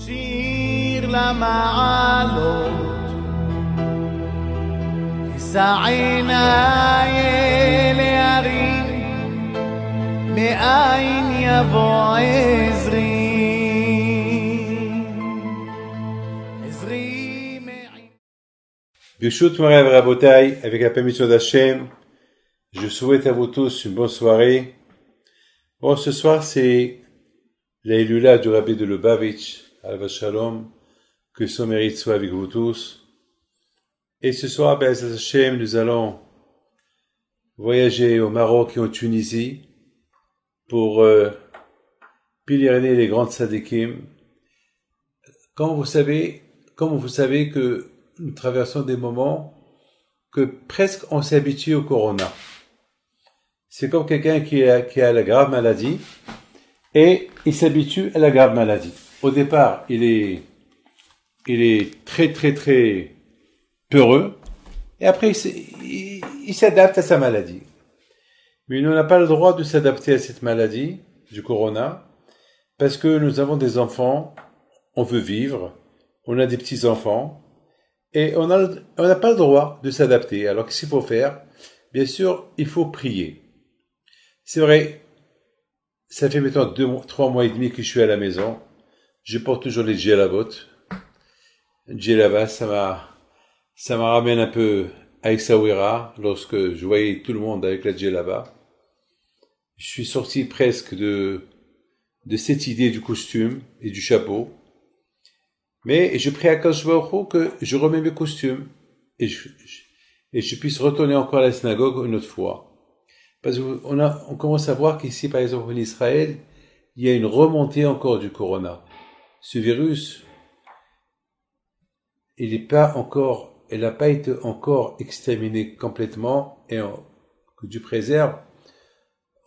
שיר למעלות, אשא עיניי אל ההרים, מאין יבוא עזרי. Bishut Morev Rabotai, avec la permission d'Hachem, je souhaite à vous tous une bonne soirée. Bon, ce soir, c'est la Hilula du Rabbi de Lubavitch, Alva Shalom, que son mérite soit avec vous tous. Et ce soir, Be'ez Hachem, nous allons voyager au Maroc et en Tunisie pour pèleriner les grandes tzadikim. Comme vous savez que nous traversons des moments que presque on s'est habitué au corona. C'est comme quelqu'un qui a la grave maladie et il s'habitue à la grave maladie. Au départ, il est très très très peureux et après il s'adapte à sa maladie. Mais nous n'avons pas le droit de s'adapter à cette maladie du corona parce que nous avons des enfants, on veut vivre, on a des petits-enfants. Et on n'a pas le droit de s'adapter. Alors, qu'est-ce qu'il faut faire? Bien sûr, il faut prier. C'est vrai, ça fait maintenant 3 mois et demi que je suis à la maison. Je porte toujours les djellabot. Djellaba, ça m'a ramené un peu à Essaouira, lorsque je voyais tout le monde avec la djellaba. Je suis sorti presque de cette idée du costume et du chapeau. Mais je prie à Kadosh Baruch Hu que je remets mes costumes et je puisse retourner encore à la synagogue une autre fois. Parce qu'on commence à voir qu'ici, par exemple, en Israël, il y a une remontée encore du corona. Ce virus, il n'a pas été encore exterminé complètement et que Dieu préserve.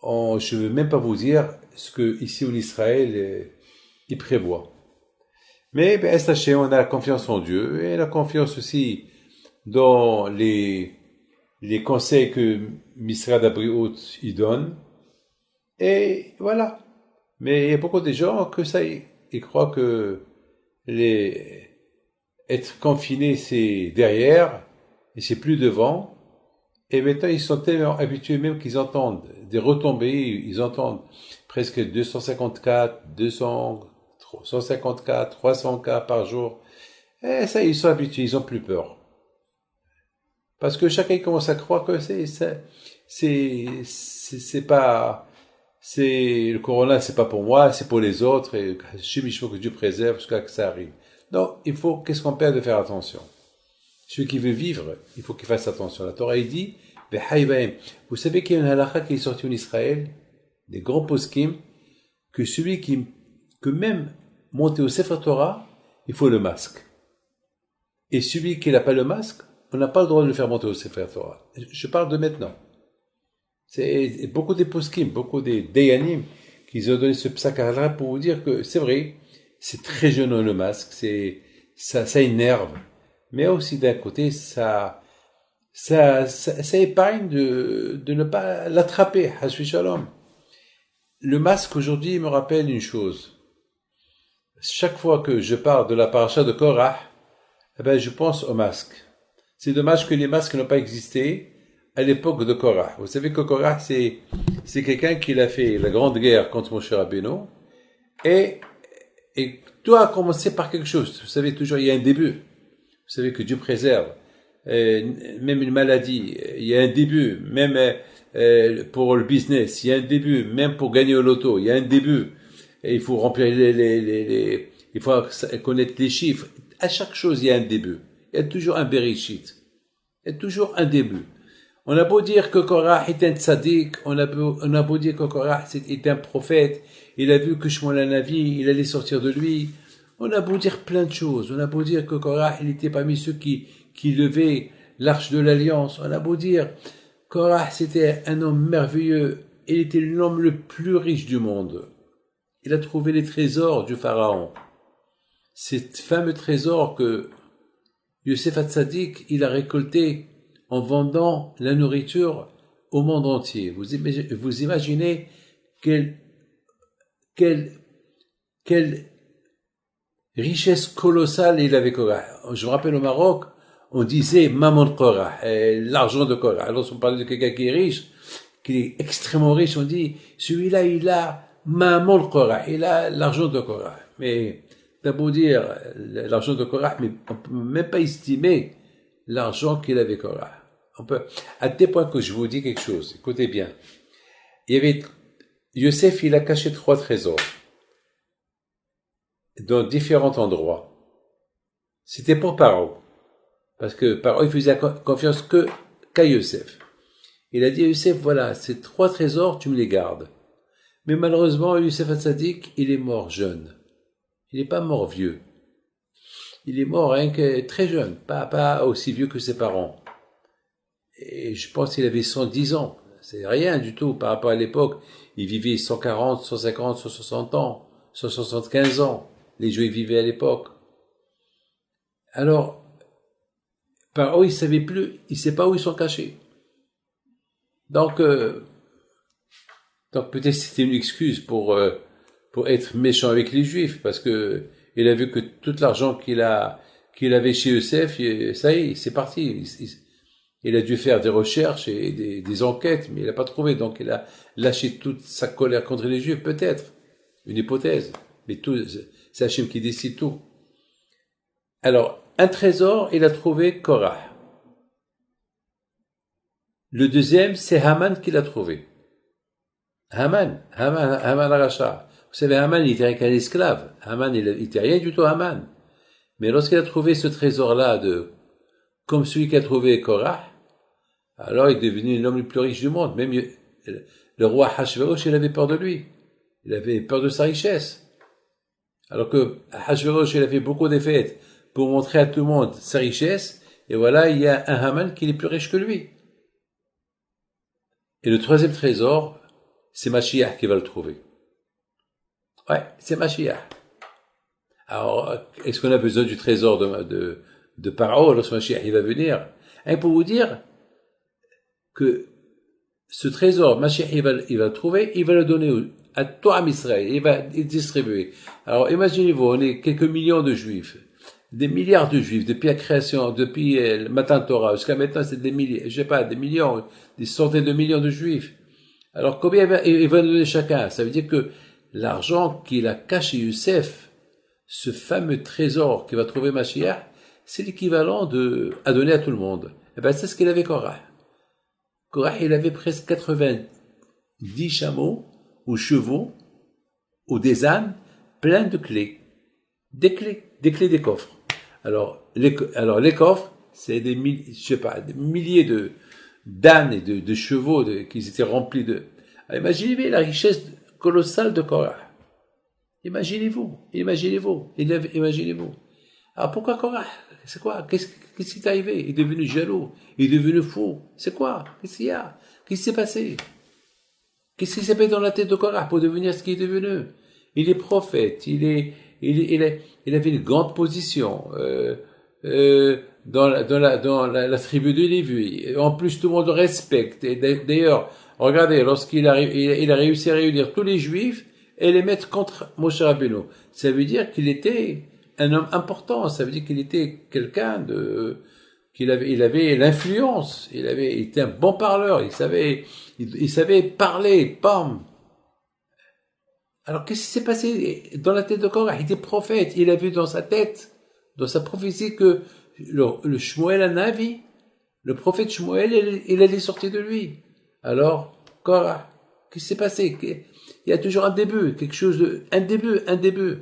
Je ne veux même pas vous dire ce que ici en Israël, il prévoit. Mais sachez, on a la confiance en Dieu et la confiance aussi dans les conseils que Misrad Abriut y donne. Et voilà. Mais il y a beaucoup de gens que ça y est, ils croient que être confiné c'est derrière et c'est plus devant. Et maintenant ils sont tellement habitués même qu'ils entendent des retombées, ils entendent presque 254, 154, 300 cas par jour. Et ça, ils sont habitués, ils ont plus peur. Parce que chacun commence à croire que le corona, c'est pas pour moi, c'est pour les autres, et il faut que Dieu préserve jusqu'à que ça arrive. Donc, qu'est-ce qu'on perd de faire attention? Celui qui veut vivre, il faut qu'il fasse attention. La Torah, il dit, vous savez qu'il y a une halakha qui est sortie en Israël, des grands poskim, que même monter au Sefer Torah, il faut le masque. Et celui qui n'a pas le masque, on n'a pas le droit de le faire monter au Sefer Torah. Je parle de maintenant. C'est beaucoup des poskim, beaucoup des dayanim qui ont donné ce psak pour vous dire que c'est vrai, c'est très gênant le masque, ça énerve. Mais aussi d'un côté, ça épargne de ne pas l'attraper. Hashui Shalom. Le masque aujourd'hui me rappelle une chose. Chaque fois que je parle de la paracha de Korah, je pense au masque. C'est dommage que les masques n'ont pas existé à l'époque de Korah. Vous savez que Korah, c'est quelqu'un qui a fait la grande guerre contre Moshe Rabbeinu. Et tout a commencé par quelque chose. Vous savez, toujours, il y a un début. Vous savez que Dieu préserve. Même une maladie, il y a un début. Même pour le business, il y a un début. Même pour gagner au loto, il y a un début. Et il faut remplir il faut connaître les chiffres. À chaque chose, il y a un début. Il y a toujours un bereshit. Il y a toujours un début. On a beau dire que Korah est un tzaddik, on a beau dire que Korah est un prophète, il a vu que Shmuel Hanavi, il allait sortir de lui. On a beau dire plein de choses. On a beau dire que Korah, il était parmi ceux qui levaient l'arche de l'alliance. On a beau dire Korah, c'était un homme merveilleux. Il était l'homme le plus riche du monde. Il a trouvé les trésors du pharaon. Ces fameux trésors que Yosef Hatzadik, il a récolté en vendant la nourriture au monde entier. Vous imaginez quelle richesse colossale il avait Korah. Je me rappelle au Maroc, on disait Maman Korah, l'argent de Korah. Alors on parlait de quelqu'un qui est riche, qui est extrêmement riche, on dit celui-là il a Maman Korah, il a l'argent de Korah. Mais t'as beau dire l'argent de Korah, mais on peut même pas estimer l'argent qu'il avait Korah. On peut, à tel point que je vous dis quelque chose, écoutez bien. Il y avait, Yosef, il a caché 3 trésors dans différents endroits. C'était pour Paro. Parce que Paro, il faisait confiance qu'à Yosef. Il a dit à Yosef, voilà, ces 3 trésors, tu me les gardes. Mais malheureusement, Yosef Hatzadik, il est mort jeune. Il n'est pas mort vieux. Il est mort rien que très jeune, pas aussi vieux que ses parents. Et je pense qu'il avait 110 ans. C'est rien du tout par rapport à l'époque. Il vivait 140, 150, 160 ans, 175 ans. Les Juifs vivaient à l'époque. Alors, Paro, il savait plus, il sait pas où ils sont cachés. Donc peut-être c'était une excuse pour être méchant avec les Juifs, parce que il a vu que tout l'argent qu'il avait chez Yosef, ça y est, c'est parti. Il a dû faire des recherches et des enquêtes, mais il n'a pas trouvé. Donc il a lâché toute sa colère contre les Juifs, peut-être. Une hypothèse. Mais tout, c'est Hachem qui décide tout. Alors, un trésor, il a trouvé Korah. Le deuxième, c'est Haman qui l'a trouvé. Haman Aracha. Vous savez, Haman, il était rien qu'un esclave. Haman, il était rien du tout Haman. Mais lorsqu'il a trouvé ce trésor-là comme celui qui a trouvé Korah, alors il est devenu l'homme le plus riche du monde. Même le roi Hachvérosh, il avait peur de lui. Il avait peur de sa richesse. Alors que Hachvérosh, il a fait beaucoup de fêtes pour montrer à tout le monde sa richesse. Et voilà, il y a un Haman qui est plus riche que lui. Et le troisième trésor, c'est Mashiach qui va le trouver. Ouais, c'est Mashiach. Alors, est-ce qu'on a besoin du trésor de Paro lorsque Mashiach il va venir? Et pour vous dire que ce trésor, Mashiach il va le trouver, il va le donner à tout Am Israël, il va le distribuer. Alors, imaginez-vous, on est quelques millions de Juifs, des milliards de Juifs, depuis la création, depuis le Matan Torah, jusqu'à maintenant, c'est des milliers, je sais pas, des millions, des centaines de millions de Juifs. Alors, combien il va donner chacun? Ça veut dire que l'argent qu'il a caché Youssef, ce fameux trésor qu'il va trouver Mashiach, c'est l'équivalent à donner à tout le monde. Eh ben, c'est ce qu'il avait Korah. Korah, il avait presque 90 chameaux, ou chevaux, ou des ânes, pleins de clés. Des clés des coffres. Alors les coffres, c'est des milliers d'ânes et de chevaux qui étaient remplis de. Alors, imaginez la richesse colossale de Korah. Imaginez-vous. Alors pourquoi Korah? C'est quoi? Qu'est-ce qui est arrivé? Il est devenu jaloux. Il est devenu fou. C'est quoi? Qu'est-ce qu'il y a? Qu'est-ce qui s'est passé? Qu'est-ce qui s'est passé dans la tête de Korah pour devenir ce qu'il est devenu? Il est prophète. Il avait une grande position dans la tribu de Lévi. En plus, tout le monde le respecte. Et d'ailleurs, regardez, lorsqu'il il a réussi à réunir tous les Juifs et les mettre contre Moshe Rabbeinu. Ça veut dire qu'il était un homme important. Ça veut dire qu'il était quelqu'un il avait l'influence. Il était un bon parleur. Il savait parler. Bam. Alors, qu'est-ce qui s'est passé dans la tête de Korah? Il était prophète. Il a vu dans sa tête, dans sa prophétie, que le Shmuel Hanavi, le prophète Shmuel, il allait sortir de lui. Alors, Korah, qu'est-ce qui s'est passé? Il y a toujours un début, un début.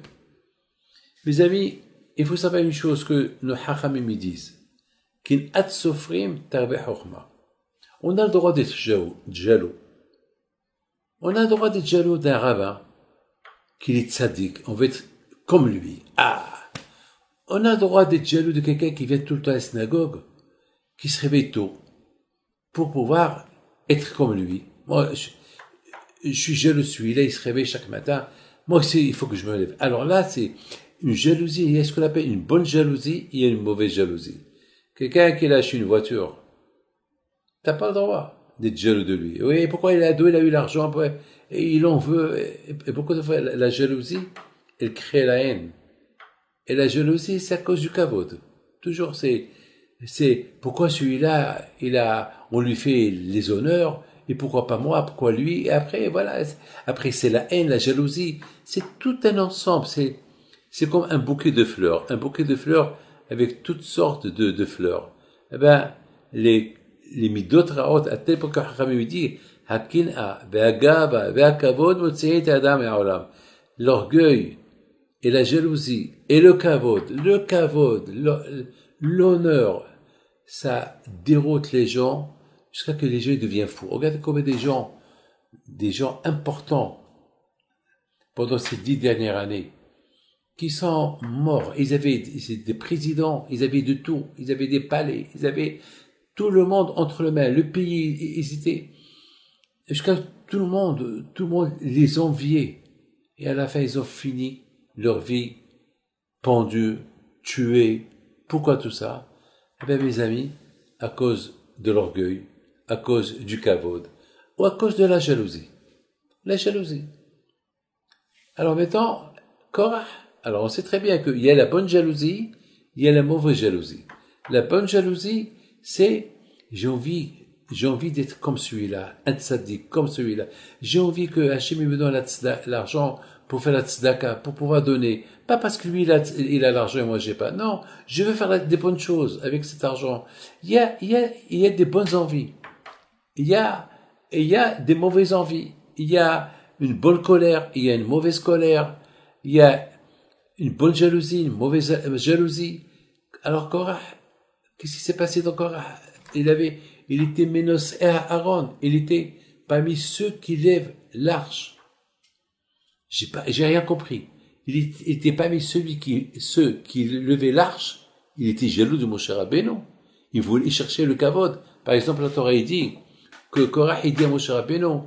Mes amis, il faut savoir une chose que nos Hachamim disent. Kin at sofrim tarbe chokhma. On a le droit d'être jaloux. On a le droit d'être jaloux d'un rabbin qu'il est tzaddik. On veut être comme lui. On a le droit d'être jaloux de quelqu'un qui vient tout le temps à la synagogue, qui se réveille tôt, pour pouvoir être comme lui. Moi, je suis jaloux de celui-là, il se réveille chaque matin. Moi aussi, il faut que je me lève. Alors là, c'est une jalousie. Il y a ce qu'on appelle une bonne jalousie, il y a une mauvaise jalousie. Quelqu'un qui lâche une voiture, t'as pas le droit d'être jaloux de lui. Oui, pourquoi il a eu l'argent, et il en veut. Et pourquoi la jalousie, elle crée la haine. Et la jalousie, c'est à cause du kavod. Toujours, c'est pourquoi celui-là, on lui fait les honneurs, et pourquoi pas moi, pourquoi lui, et après, voilà. Après, c'est la haine, la jalousie. C'est tout un ensemble. C'est comme un bouquet de fleurs. Un bouquet de fleurs avec toutes sortes de fleurs. Eh ben, les midot raot, à tel point que Chachamim dit, Hakin'a, ve'agava, ve'akavod, motzi'et adam me'olam. L'orgueil, et la jalousie, et le kavod, l'honneur, ça déroute les gens jusqu'à ce que les gens deviennent fous. Regardez combien des gens importants pendant ces 10 dernières années, qui sont morts. Ils étaient des présidents, ils avaient de tout, ils avaient des palais, ils avaient tout le monde entre les mains, le pays, ils étaient, jusqu'à tout le monde les enviait. Et à la fin, ils ont fini leur vie pendus, tués. Pourquoi tout ça? Eh bien, mes amis, à cause de l'orgueil, à cause du kavod, ou à cause de la jalousie. La jalousie. Alors maintenant, Korah, alors on sait très bien qu'il y a la bonne jalousie, il y a la mauvaise jalousie. La bonne jalousie, c'est j'ai envie d'être comme celui-là, un tzaddik, comme celui-là. J'ai envie que Hachem me donne l'argent pour faire la tzedaka, pour pouvoir donner. Pas parce que lui, il a l'argent et moi j'ai pas. Non, je veux faire des bonnes choses avec cet argent. Il y a des bonnes envies. Il y a des mauvaises envies. Il y a une bonne colère, il y a une mauvaise colère. Il y a une bonne jalousie, une mauvaise jalousie. Alors Korah, qu'est-ce qui s'est passé dans Korah? Il était Ménos et Aaron. Il était parmi ceux qui lèvent l'arche. J'ai rien compris. Il était parmi ceux qui levaient l'arche. Il était jaloux de Moshe Rabbeinu. Il voulait chercher le kavod. Par exemple, la Torah, il dit que Korah, il dit à Moshe Rabbeinu,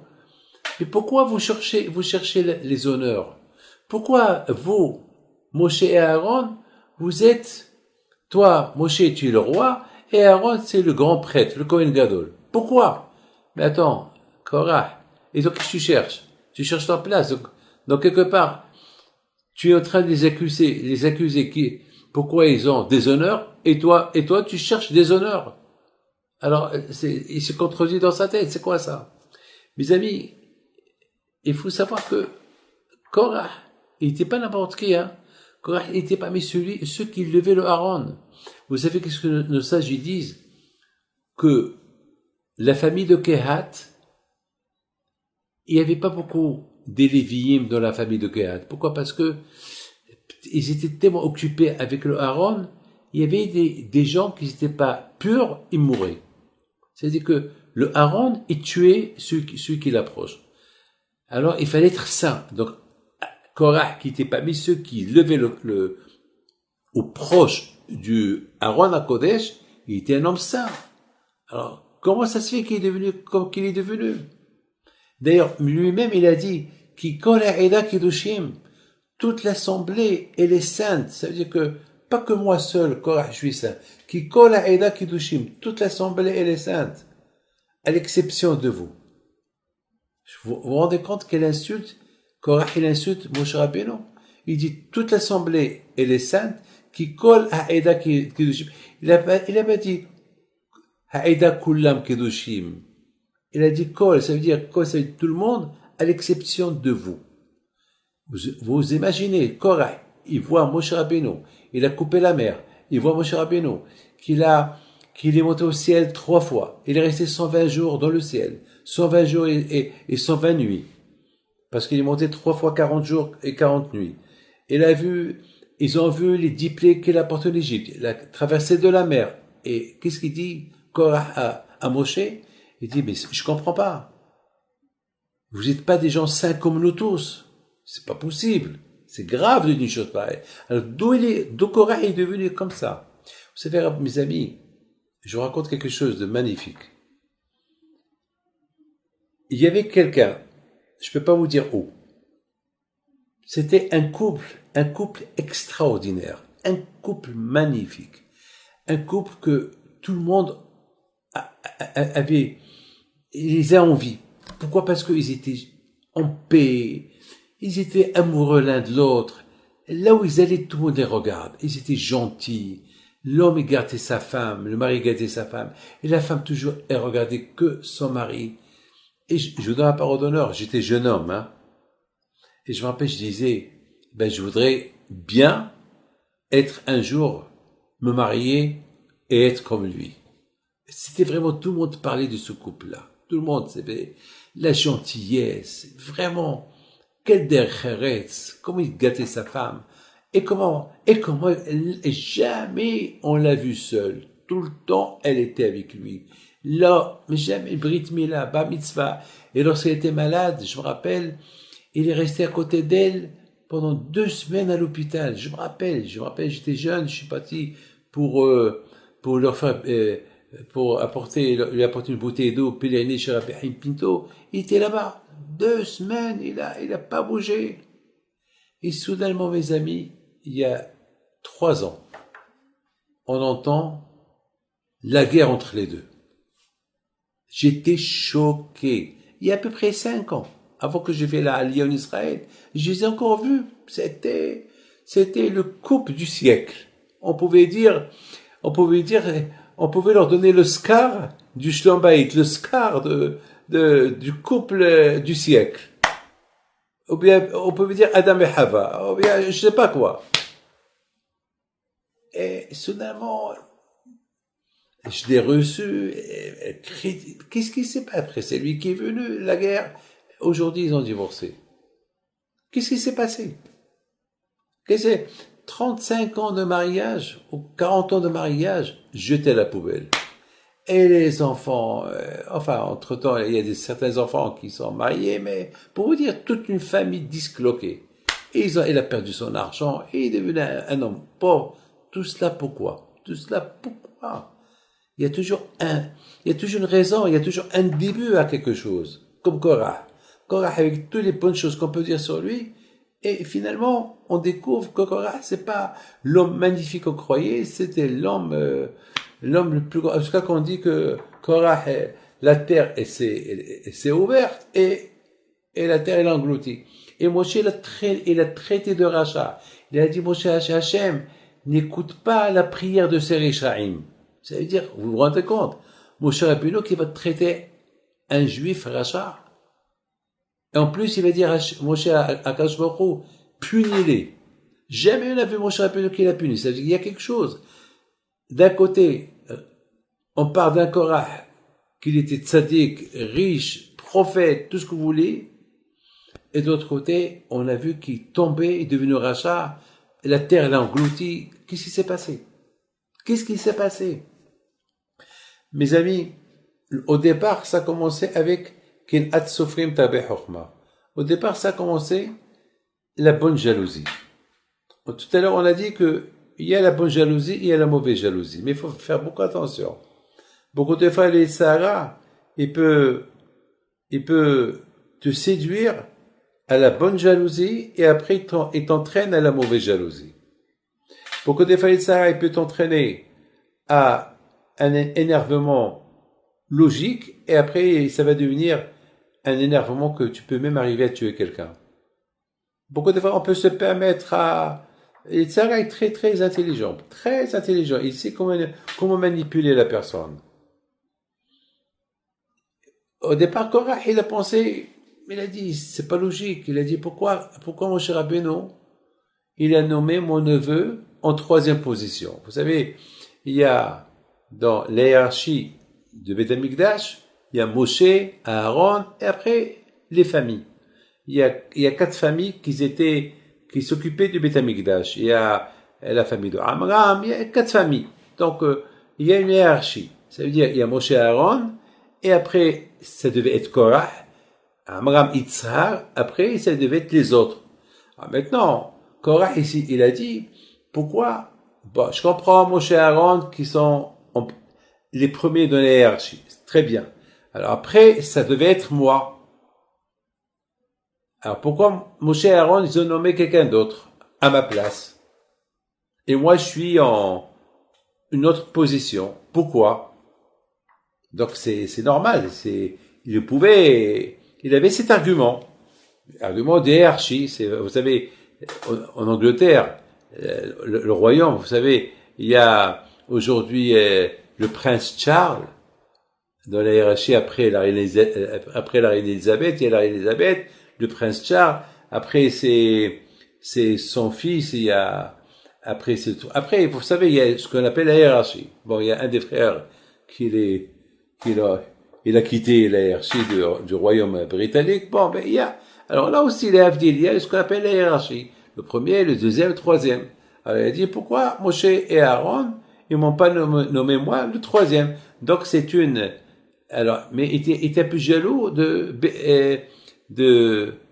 mais pourquoi vous cherchez les honneurs? Pourquoi vous, Moshe et Aaron, vous êtes, toi, Moshe, tu es le roi, et Aaron, c'est le grand prêtre, le Kohen Gadol. Pourquoi? Mais attends, Korah, et donc qu'est-ce que tu cherches? Tu cherches ta place. Donc quelque part, tu es en train de les accuser pourquoi ils ont des honneurs, et toi, tu cherches des honneurs. Alors, il se contredit dans sa tête, c'est quoi ça? Mes amis, il faut savoir que Korah, il n'était pas n'importe qui, hein. Korah, il était parmi ceux qui levaient le Aaron. Vous savez qu'est-ce que nos sages disent? Que la famille de Kehat, il n'y avait pas beaucoup des Lévi'im dans la famille de Kehat. Pourquoi? Parce que ils étaient tellement occupés avec le Aaron, il y avait des gens qui n'étaient pas purs, ils mouraient. C'est-à-dire que le Aaron, il tuait ceux qui l'approchent. Alors, il fallait être saint. Donc, Korah, qui n'était pas mis ceux qui levaient au proche du Aaron à Kodesh, il était un homme saint. Alors, comment ça se fait qu'il est devenu comme qu'il est devenu? D'ailleurs, lui-même, il a dit, qui kol ha'eda kiddushim, toute l'assemblée, elle est sainte. Ça veut dire que, pas que moi seul, Korah, je suis saint. Qui kol ha'eda kiddushim, toute l'assemblée, elle est sainte. À l'exception de vous. Vous vous rendez compte quelle insulte? Korah, il insulte Moshe Rabbeinu. Il dit, toute l'assemblée, elle est sainte, qui kol ha'eda kiddushim. Il a pas dit, ha'eda kullam kiddushim. Il a dit kol, ça veut dire kol, ça veut dire tout le monde, à l'exception de vous. Vous imaginez, Korah, il voit Moshe Rabbeinu, il a coupé la mer, il voit Moshe Rabbeinu, qu'il est monté au ciel 3 fois, il est resté 120 jours dans le ciel, 120 jours et 120 nuits, parce qu'il est monté 3 fois 40 jours et 40 nuits. Ils ont vu les 10 plaies qu'il apporte en Égypte, la traversée de la mer. Et qu'est-ce qu'il dit, Korah, à Moshe? Il dit, mais je comprends pas. Vous n'êtes pas des gens saints comme nous tous. C'est pas possible. C'est grave de dire une chose pareille. Alors, d'où Korah est devenu comme ça? Vous savez, mes amis, je vous raconte quelque chose de magnifique. Il y avait quelqu'un, je peux pas vous dire où. C'était un couple extraordinaire, un couple magnifique, un couple que tout le monde ils a envie. Pourquoi? Parce qu'ils étaient en paix, ils étaient amoureux l'un de l'autre, Là où ils allaient, tout le monde les regarde. Ils étaient gentils. L'homme, il gardait sa femme. Le mari gardait sa femme. Et la femme, toujours, elle regardait que son mari. Et je vous donne la parole d'honneur. J'étais jeune homme, hein. Et je me rappelle, je disais, je voudrais bien être un jour, me marier et être comme lui. C'était vraiment, tout le monde parlait de ce couple-là. Tout le monde, c'était la gentillesse, vraiment, quel dercheretz, comment il gâtait sa femme, et comment, jamais on l'a vue seule. Tout le temps, elle était avec lui. Là, mais jamais, Brit Mila, Bar Mitzvah. Et lorsqu'elle était malade, je me rappelle, il est resté à côté d'elle pendant 2 semaines à l'hôpital. Je me rappelle, j'étais jeune, je suis parti pour leur faire, pour lui apporter une bouteille d'eau, Péléné chez Rabbi Haïm Pinto. Il était là-bas. 2 semaines, il a pas bougé. Et soudainement, mes amis, il y a 3 ans, on entend la guerre entre les deux. J'étais choqué. Il y a à peu près 5 ans, avant que je fasse la Aliyah en Israël, je les ai encore vus. C'était le couple du siècle. On pouvait leur donner le scar du Shlom Bayit, le scar du couple du siècle. Ou bien, on pouvait dire Adam et Hava, ou bien, je sais pas quoi. Et soudainement, je l'ai reçu, qu'est-ce qui s'est passé après? C'est lui qui est venu, la guerre. Aujourd'hui, ils ont divorcé. Qu'est-ce qui s'est passé? 35 ans de mariage, ou 40 ans de mariage, jetés à la poubelle. Et les enfants, entre-temps, il y a certains enfants qui sont mariés, mais pour vous dire, toute une famille disloquée. Et il a perdu son argent, et il est devenu un homme pauvre. Tout cela pourquoi? Il y a toujours une raison, il y a toujours un début à quelque chose. Comme Korah. Korah, avec toutes les bonnes choses qu'on peut dire sur lui, et finalement, on découvre que Korah, c'est pas l'homme magnifique qu'on croyait, c'était l'homme le plus grand. En tout cas, qu'on dit que Korah, la terre, s'est ouverte, et la terre, elle engloutie. Et Moshe, il a traité de rachat. Il a dit, Moshe, Hachem, n'écoute pas la prière de ces Réchaïm. Ça veut dire, vous vous rendez compte, Moshe Rabbeinu qui va traiter un juif rachat. Et en plus, il va dire à Moshe Akadosh Baruch Hu, punis-les. Jamais on n'a vu Moshe Rabbeinu qui l'a puni. Ça veut dire qu'il y a quelque chose. D'un côté, on parle d'un Korah, qu'il était tzaddik, riche, prophète, tout ce que vous voulez. Et d'autre côté, on a vu qu'il tombait, il est devenu rachat, la terre l'a englouti. Qu'est-ce qui s'est passé? Mes amis, au départ, ça commençait avec Kin'at Sofrim Tabeh Chokhmah. Au départ, ça commençait la bonne jalousie. Tout à l'heure, on a dit que il y a la bonne jalousie et il y a la mauvaise jalousie. Mais il faut faire beaucoup attention. Beaucoup de fois, les Sahara, il peut te séduire à la bonne jalousie et après, il t'entraîne à la mauvaise jalousie. Beaucoup de fois, les Sahara, il peut t'entraîner à un énervement logique et après, ça va devenir un énervement que tu peux même arriver à tuer quelqu'un. Beaucoup de fois, on peut se permettre à... Et Tzara est très, très intelligent. Très intelligent. Il sait comment manipuler la personne. Au départ, Korah, il a pensé, il a dit, c'est pas logique. Il a dit, pourquoi mon cher Rabbeinu, il a nommé mon neveu en 3e position. Vous savez, il y a, dans la hiérarchie de Beth Amikdash, il y a Moshe, Aaron, et après, les familles. Il y a 4 familles qui s'occupaient du Beth Amikdash. Il y a la famille de Amram, il y a 4 familles. Donc, il y a une hiérarchie. Ça veut dire, il y a Moshe, Aaron, et après, ça devait être Korah, Amram, Itzhar, après, ça devait être les autres. Alors maintenant, Korah, ici, il a dit, pourquoi? Bon, je comprends Moshe, Aaron, qui sont les premiers dans la hiérarchie. Très bien. Alors après, ça devait être moi. Alors pourquoi Moshe et Aaron, ils ont nommé quelqu'un d'autre à ma place? Et moi, je suis en une autre position. Pourquoi? Donc c'est normal. Il avait cet argument. Argument de hiérarchie. Vous savez, en Angleterre, le royaume, vous savez, il y a aujourd'hui le prince Charles dans la hiérarchie après la reine Elisabeth, il y a la reine Elisabeth, le prince Charles, après c'est son fils, il y a après vous savez il y a ce qu'on appelle la hiérarchie. Bon, il y a un des frères il a quitté la hiérarchie du royaume britannique. Bon, ben il y a alors là aussi les Havdil, il y a ce qu'on appelle la hiérarchie. Le premier, le deuxième, le troisième. Alors il a dit pourquoi Moshe et Aaron ils m'ont pas nommé moi le troisième. Donc c'est une mais il était un peu jaloux de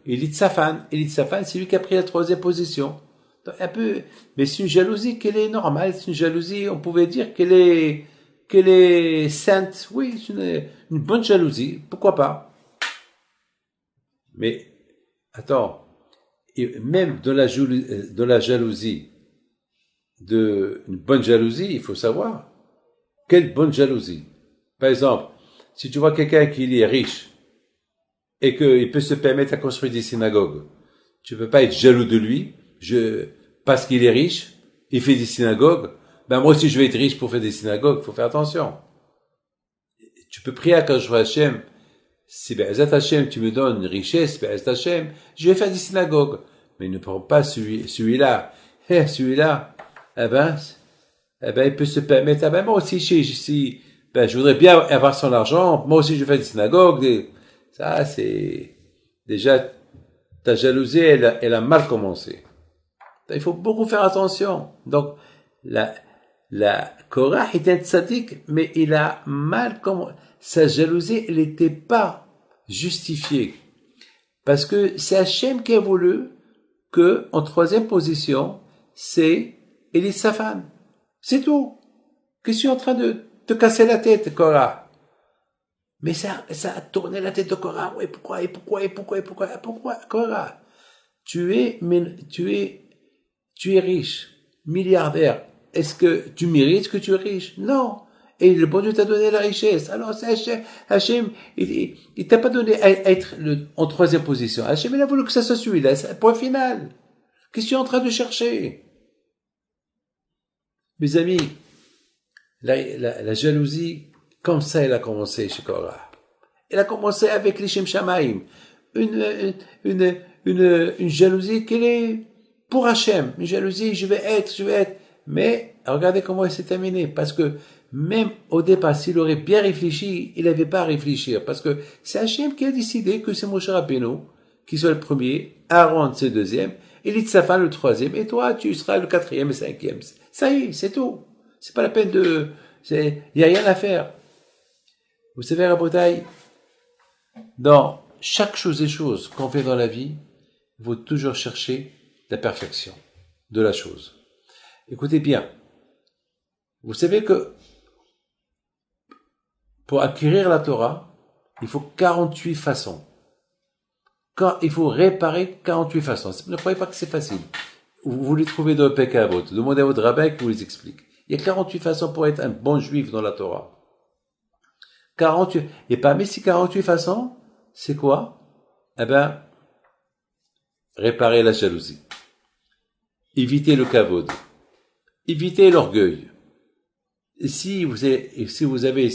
Elitsaphan. Elitsaphan, c'est lui qui a pris la troisième position. Donc, un peu, mais c'est une jalousie qu'elle est normale. C'est une jalousie, on pouvait dire qu'elle est sainte. Oui, c'est une bonne jalousie. Pourquoi pas? Mais, attends. Et même dans la jalousie, une bonne jalousie, il faut savoir quelle bonne jalousie. Par exemple, si tu vois quelqu'un qui est riche et qu'il peut se permettre de construire des synagogues, tu peux pas être jaloux de lui, parce qu'il est riche, il fait des synagogues, ben moi aussi je vais être riche pour faire des synagogues, faut faire attention. Tu peux prier à Kadosh Hashem, si Be'ezat Hashem tu me donnes une richesse, Be'ezat Hashem, je vais faire des synagogues. Mais ne prends pas celui-là. Celui-là, eh ben, il peut se permettre, moi aussi, je voudrais bien avoir son argent, moi aussi je fais des synagogues, ça c'est, déjà, ta jalousie, elle a mal commencé. Il faut beaucoup faire attention. Donc, la Korah est un tzaddik, mais il a mal commencé. Sa jalousie, elle n'était pas justifiée. Parce que c'est Hachem qui a voulu que, en troisième position, c'est Elitsaphan. C'est tout. Que je suis en train de te casser la tête, Korah. Mais ça a tourné la tête de Korah. Oui, pourquoi, Korah? Tu es riche, milliardaire. Est-ce que tu mérites que tu es riche? Non. Et le bon Dieu t'a donné la richesse. Alors, c'est Hachem, il t'a pas donné à être en troisième position. Hachem, il a voulu que ça soit celui-là. C'est un point final. Qu'est-ce que tu es en train de chercher? Mes amis, la jalousie, comme ça, elle a commencé chez Korah. Elle a commencé avec les Shem Shamaim. Une jalousie qu'elle est pour Hachem. Une jalousie, je vais être. Mais, regardez comment elle s'est terminée. Parce que, même au départ, s'il aurait bien réfléchi, il n'avait pas à réfléchir. Parce que c'est Hachem qui a décidé que c'est Moshe Rabbeinu qui soit le premier, Aaron c'est le deuxième, Elitsaphan le troisième, et toi, tu seras le quatrième et cinquième. Ça y est, c'est tout. C'est pas la peine il y a rien à faire. Vous savez, Rabotai, dans chaque chose qu'on fait dans la vie, il faut toujours chercher la perfection de la chose. Écoutez bien. Vous savez que pour acquérir la Torah, il faut 48 façons. Il faut réparer 48 façons. Ne croyez pas que c'est facile. Vous les trouvez dans le Pekavot. Demandez à votre rabbin qui vous les explique. Il y a 48 façons pour être un bon juif dans la Torah. 48. Et parmi ces 48 façons, c'est quoi? Réparer la jalousie. Éviter le kavod. Éviter l'orgueil. Et si vous avez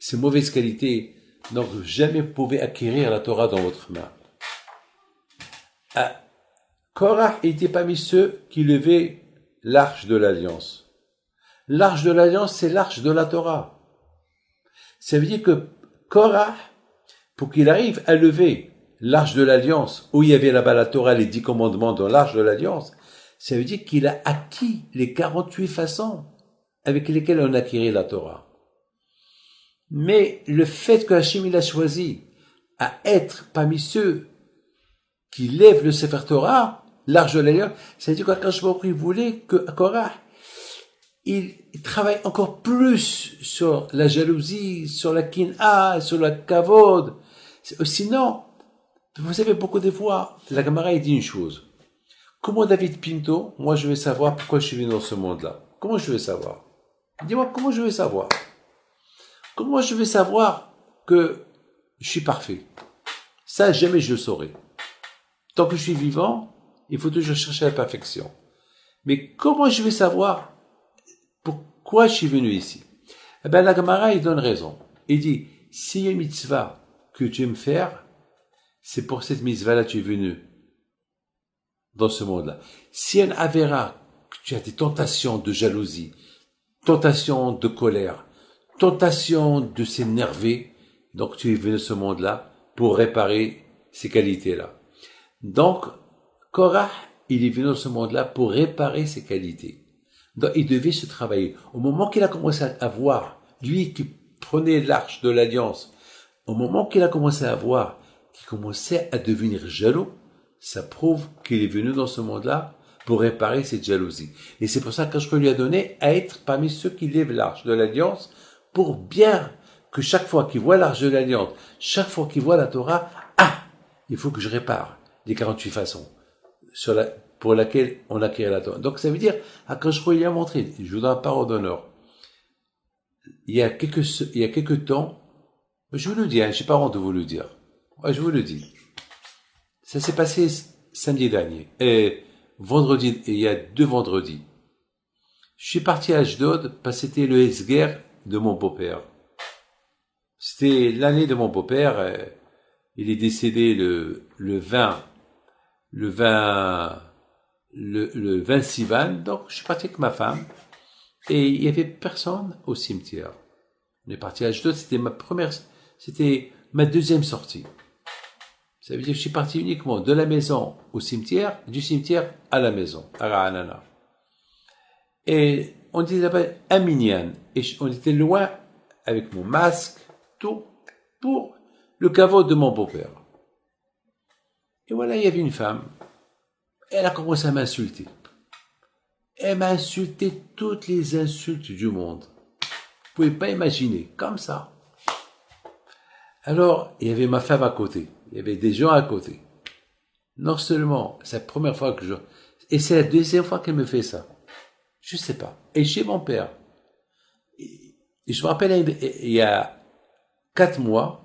ces mauvaises qualités, donc jamais vous pouvez acquérir la Torah dans votre main. Korah était parmi ceux qui levaient l'arche de l'alliance. L'arche de l'alliance, c'est l'arche de la Torah. Ça veut dire que Korah, pour qu'il arrive à lever l'arche de l'alliance, où il y avait là-bas la Torah, les 10 commandements dans l'arche de l'alliance, ça veut dire qu'il a acquis les 48 façons avec lesquelles on acquérait la Torah. Mais le fait que Hachem il a choisi à être parmi ceux qui lèvent le Sefer Torah, l'arche de l'alliance, ça veut dire qu'Akadosh Baruch Hu voulait que Korah, il travaille encore plus sur la jalousie, sur la kin'a, sur la kavod. Sinon, vous savez, beaucoup de fois, la Gemara dit une chose. Comment David Pinto, moi je veux savoir pourquoi je suis venu dans ce monde-là. Comment je veux savoir? Dis-moi, comment je veux savoir? Comment je veux savoir que je suis parfait? Ça, jamais je le saurai. Tant que je suis vivant, Il faut toujours chercher la perfection. Mais comment je vais savoir pourquoi je suis venu ici? Eh ben, la Gemara, il donne raison. Il dit, s'il y a une mitzvah que tu aimes faire, c'est pour cette mitzvah-là que tu es venu dans ce monde-là. Si un avéra, que tu as des tentations de jalousie, tentations de colère, tentations de s'énerver, donc tu es venu dans ce monde-là pour réparer ces qualités-là. Donc, Korah, il est venu dans ce monde-là pour réparer ses qualités. Donc, il devait se travailler. Au moment qu'il a commencé à voir, lui qui prenait l'arche de l'alliance, au moment qu'il a commencé à voir qu'il commençait à devenir jaloux, ça prouve qu'il est venu dans ce monde-là pour réparer cette jalousie. Et c'est pour ça que je lui ai donné à être parmi ceux qui lèvent l'arche de l'alliance pour bien que chaque fois qu'il voit l'arche de l'alliance, chaque fois qu'il voit la Torah, il faut que je répare les 48 façons pour laquelle on acquiert la Torah. Donc ça veut dire, quand je lui ai montré, je vous donne la parole d'honneur, il y a quelques temps, je vous le dis, j'ai pas honte de vous le dire. Ouais, je vous le dis. Ça s'est passé samedi dernier. Vendredi, il y a 2 vendredis. Je suis parti à Ashdod parce que c'était le Esguer de mon beau-père. C'était l'année de mon beau-père. Il est décédé le 20 Sivan. Donc, je suis parti avec ma femme. Et il y avait personne au cimetière. On est parti à Ashdod. C'était ma deuxième sortie. Ça veut dire que je suis parti uniquement de la maison au cimetière, du cimetière à la maison, à Ra'anana. Et on disait là-bas un minyan. Et on était loin avec mon masque, tout, pour le caveau de mon beau-père. Et voilà, il y avait une femme. Elle a commencé à m'insulter. Elle m'a insulté toutes les insultes du monde. Vous pouvez pas imaginer, comme ça. Alors, il y avait ma femme à côté. Il y avait des gens à côté. Non seulement, c'est la première fois et c'est la deuxième fois qu'elle me fait ça. Je sais pas. Et chez mon père. Et je me rappelle, il y a 4 mois,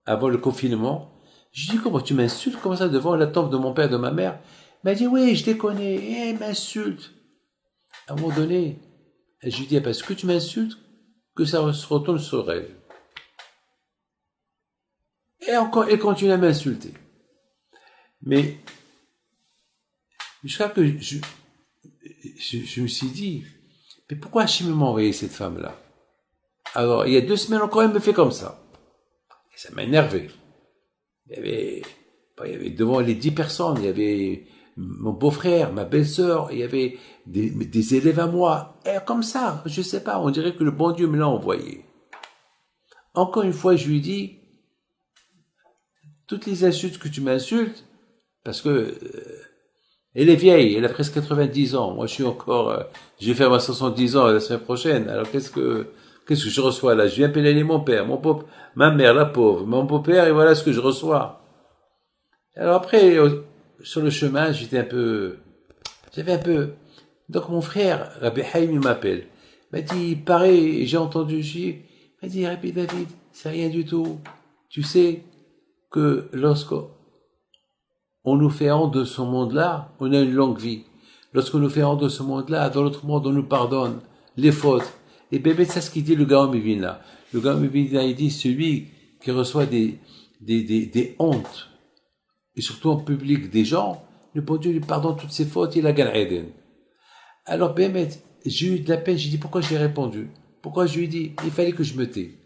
avant le confinement, je dis, comment tu m'insultes comme ça devant la tombe de mon père et de ma mère? Elle m'a dit, oui, je les connais. Et elle m'insulte. À un moment donné, je lui dis, parce que tu m'insultes, que ça se retourne sur elle. Et encore, elle continue à m'insulter. Mais, jusqu'à que je me suis dit, mais pourquoi Hachem m'a envoyé cette femme-là? Alors, il y a 2 semaines encore, elle me fait comme ça. Et ça m'a énervé. Il y avait devant les 10 personnes, il y avait mon beau-frère, ma belle-sœur, il y avait des élèves à moi. Et comme ça, je sais pas, on dirait que le bon Dieu me l'a envoyé. Encore une fois, je lui dis, toutes les insultes que tu m'insultes, parce que elle est vieille, elle a presque 90 ans. Moi, je suis encore, je vais faire ma 70 ans la semaine prochaine. Alors, qu'est-ce que je reçois là? Je viens pédaler mon père, ma mère, la pauvre, mon beau-père, et voilà ce que je reçois. Alors après, sur le chemin, j'avais un peu, donc mon frère, Rabbi Haïm, il m'appelle. Il m'a dit, pareil, j'ai entendu, il m'a dit, Rabbi David, c'est rien du tout. Tu sais que lorsqu'on nous fait honte de ce monde-là, on a une longue vie. Lorsqu'on nous fait honte de ce monde-là, dans l'autre monde, on nous pardonne les fautes. Et bébé, c'est ce qu'il dit le Gaon Mivina. Le Gaon Mivina, il dit, celui qui reçoit des hontes, et surtout en public des gens, le bon Dieu lui pardonne toutes ses fautes, il a Gan Eden. Alors, Bémet, j'ai eu de la peine, j'ai dit, pourquoi je lui ai répondu? Pourquoi je lui ai dit, il fallait que je me tais.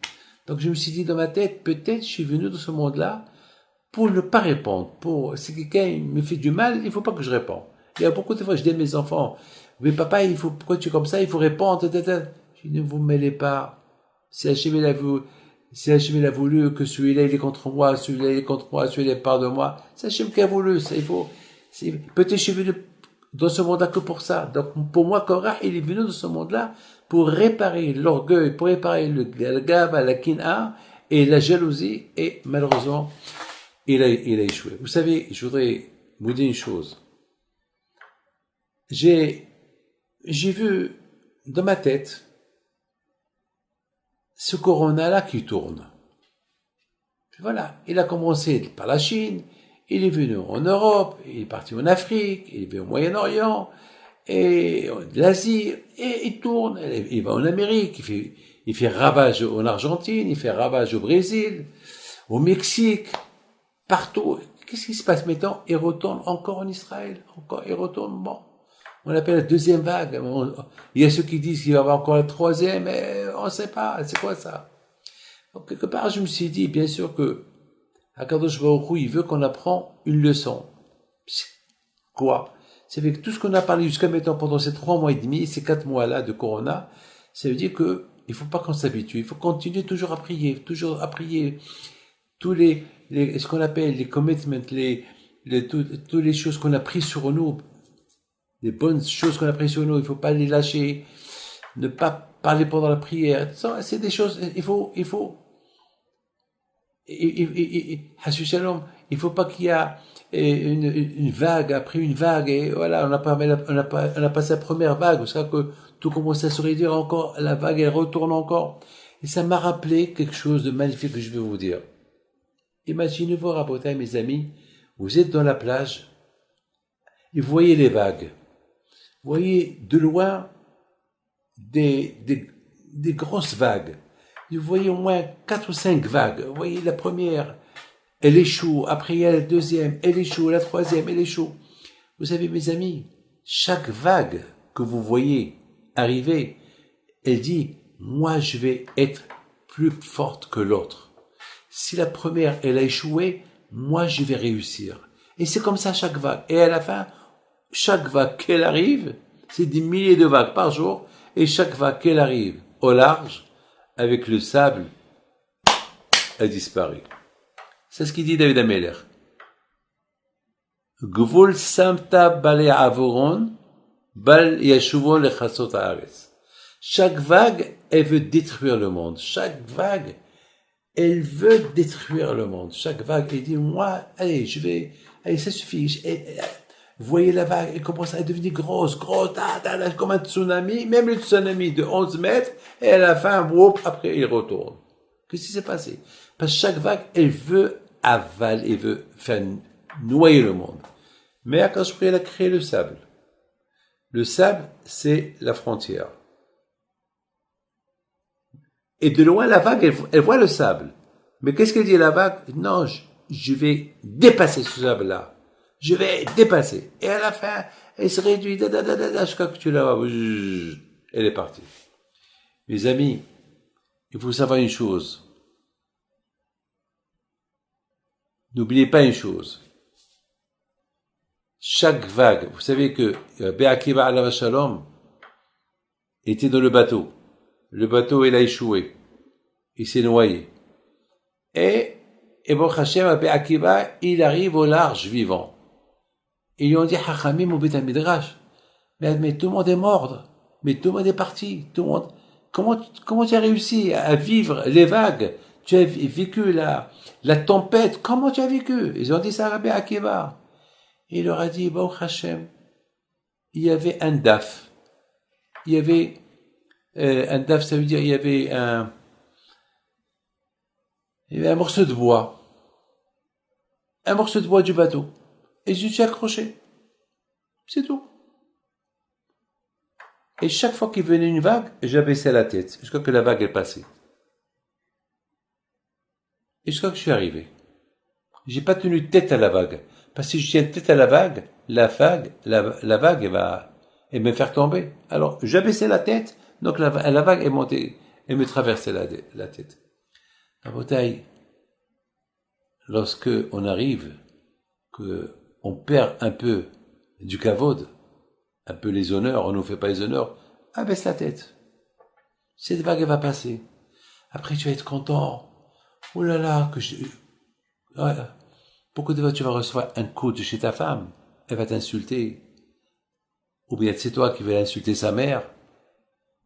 Donc, je me suis dit dans ma tête, peut-être je suis venu dans ce monde-là pour ne pas répondre. Si quelqu'un me fait du mal, il faut pas que je réponde. Il y a beaucoup de fois, je dis à mes enfants, mais papa, pourquoi tu es comme ça, il faut répondre, Je dis, ne vous mêlez pas. Si Hachem a voulu que celui-là il est contre moi, celui-là il est contre moi, celui-là il part de moi, c'est Hachem qui a voulu. Peut-être je suis venu dans ce monde-là que pour ça. Donc pour moi, Korah, il est venu dans ce monde-là pour réparer l'orgueil, pour réparer le gava, la kina et la jalousie. Et malheureusement, il a échoué. Vous savez, je voudrais vous dire une chose. J'ai vu dans ma tête ce corona-là qui tourne. Puis voilà, il a commencé par la Chine, Il est venu en Europe, il est parti en Afrique, il est venu au Moyen-Orient, et l'Asie, et il tourne, il va en Amérique, il fait ravage en Argentine, il fait ravage au Brésil, au Mexique, partout. Qu'est-ce qui se passe maintenant? Il retourne encore en Israël, encore, il retourne, bon. On l'appelle la deuxième vague. Il y a ceux qui disent qu'il va y avoir encore la troisième, mais on ne sait pas, c'est quoi ça? Donc, quelque part, je me suis dit, bien sûr que Akadosh Baruch Hu, il veut qu'on apprenne une leçon. Quoi? C'est avec tout ce qu'on a parlé jusqu'à maintenant pendant ces 3 mois et demi, ces 4 mois-là de Corona, ça veut dire que il faut pas qu'on s'habitue, il faut continuer toujours à prier, tous ce qu'on appelle les commitments, toutes les choses qu'on a prises sur nous, les bonnes choses qu'on a prises sur nous, il faut pas les lâcher, ne pas parler pendant la prière, ça, c'est des choses, il faut pas qu'il y a une vague après une vague, et voilà, on a passé la première vague, c'est ça que tout commence à se réduire encore, la vague elle retourne encore, et ça m'a rappelé quelque chose de magnifique que je vais vous dire. Imaginez-vous, Rabotai, mes amis, vous êtes dans la plage, et vous voyez les vagues, vous voyez de loin des grosses vagues, vous voyez au moins 4 ou 5 vagues, vous voyez la première, elle échoue, après il y a la deuxième, elle échoue, la troisième, elle échoue. Vous savez, mes amis, chaque vague que vous voyez arriver, elle dit, moi je vais être plus forte que l'autre. Si la première, elle a échoué, moi je vais réussir. Et c'est comme ça chaque vague. Et à la fin, chaque vague qu'elle arrive, c'est des milliers de vagues par jour, et chaque vague qu'elle arrive au large, avec le sable, elle disparaît. C'est ce qu'il dit David Ameler. Gvul samta bale avoron, bal yashuvon lechasot haaretz. Chaque vague, elle veut détruire le monde. Chaque vague, elle veut détruire le monde. Chaque vague, elle dit, moi, allez, ça suffit. Vous voyez la vague, elle commence à devenir grosse, comme un tsunami, même le tsunami de 11 mètres, et à la fin, après, il retourne. Qu'est-ce qui s'est passé? Parce que chaque vague, elle veut avaler, elle veut faire noyer le monde. Mais Akadosh Baruch Hu, elle a créé le sable. Le sable, c'est la frontière. Et de loin, la vague, elle voit le sable. Mais qu'est-ce qu'elle dit la vague? Non, je vais dépasser ce sable-là. Je vais dépasser. Et à la fin, elle se réduit, jusqu'à que tu la vois. Elle est partie. Mes amis, il faut savoir une chose. N'oubliez pas une chose. Chaque vague, vous savez que Rabbi Akiva alav shalom était dans le bateau. Le bateau, il a échoué. Il s'est noyé. Et Baruch Hashem, Rabbi Akiva, il arrive au large vivant. Et ils ont dit, Hachamim au Beit HaMidrash. Mais tout le monde est mort. Mais tout le monde est parti. Tout le monde. Comment tu as réussi à vivre les vagues? Tu as vécu la tempête. Comment tu as vécu? Ils ont dit ça à Rabbi Akiva. Il leur a dit, Baruch Hashem, il y avait un daf. Il y avait, un daf, ça veut dire, il y avait un morceau de bois. Un morceau de bois du bateau. Et je suis accroché. C'est tout. Et chaque fois qu'il venait une vague, j'abaissais la tête, jusqu'à que la vague est passée. Et jusqu'à que je suis arrivé. J'ai pas tenu tête à la vague. Parce que si je tiens tête à la vague, la vague, elle va me faire tomber. Alors, j'abaissais la tête, donc la vague est montée, et me traversait la tête. La bataille, lorsque on arrive, que on perd un peu du kavod, un peu les honneurs, on ne nous fait pas les honneurs, abaisse la tête. Cette vague, elle va passer. Après, tu vas être content. Oh là là, beaucoup de fois, tu vas recevoir un coup de chez ta femme. Elle va t'insulter. Ou bien c'est toi qui vas insulter sa mère.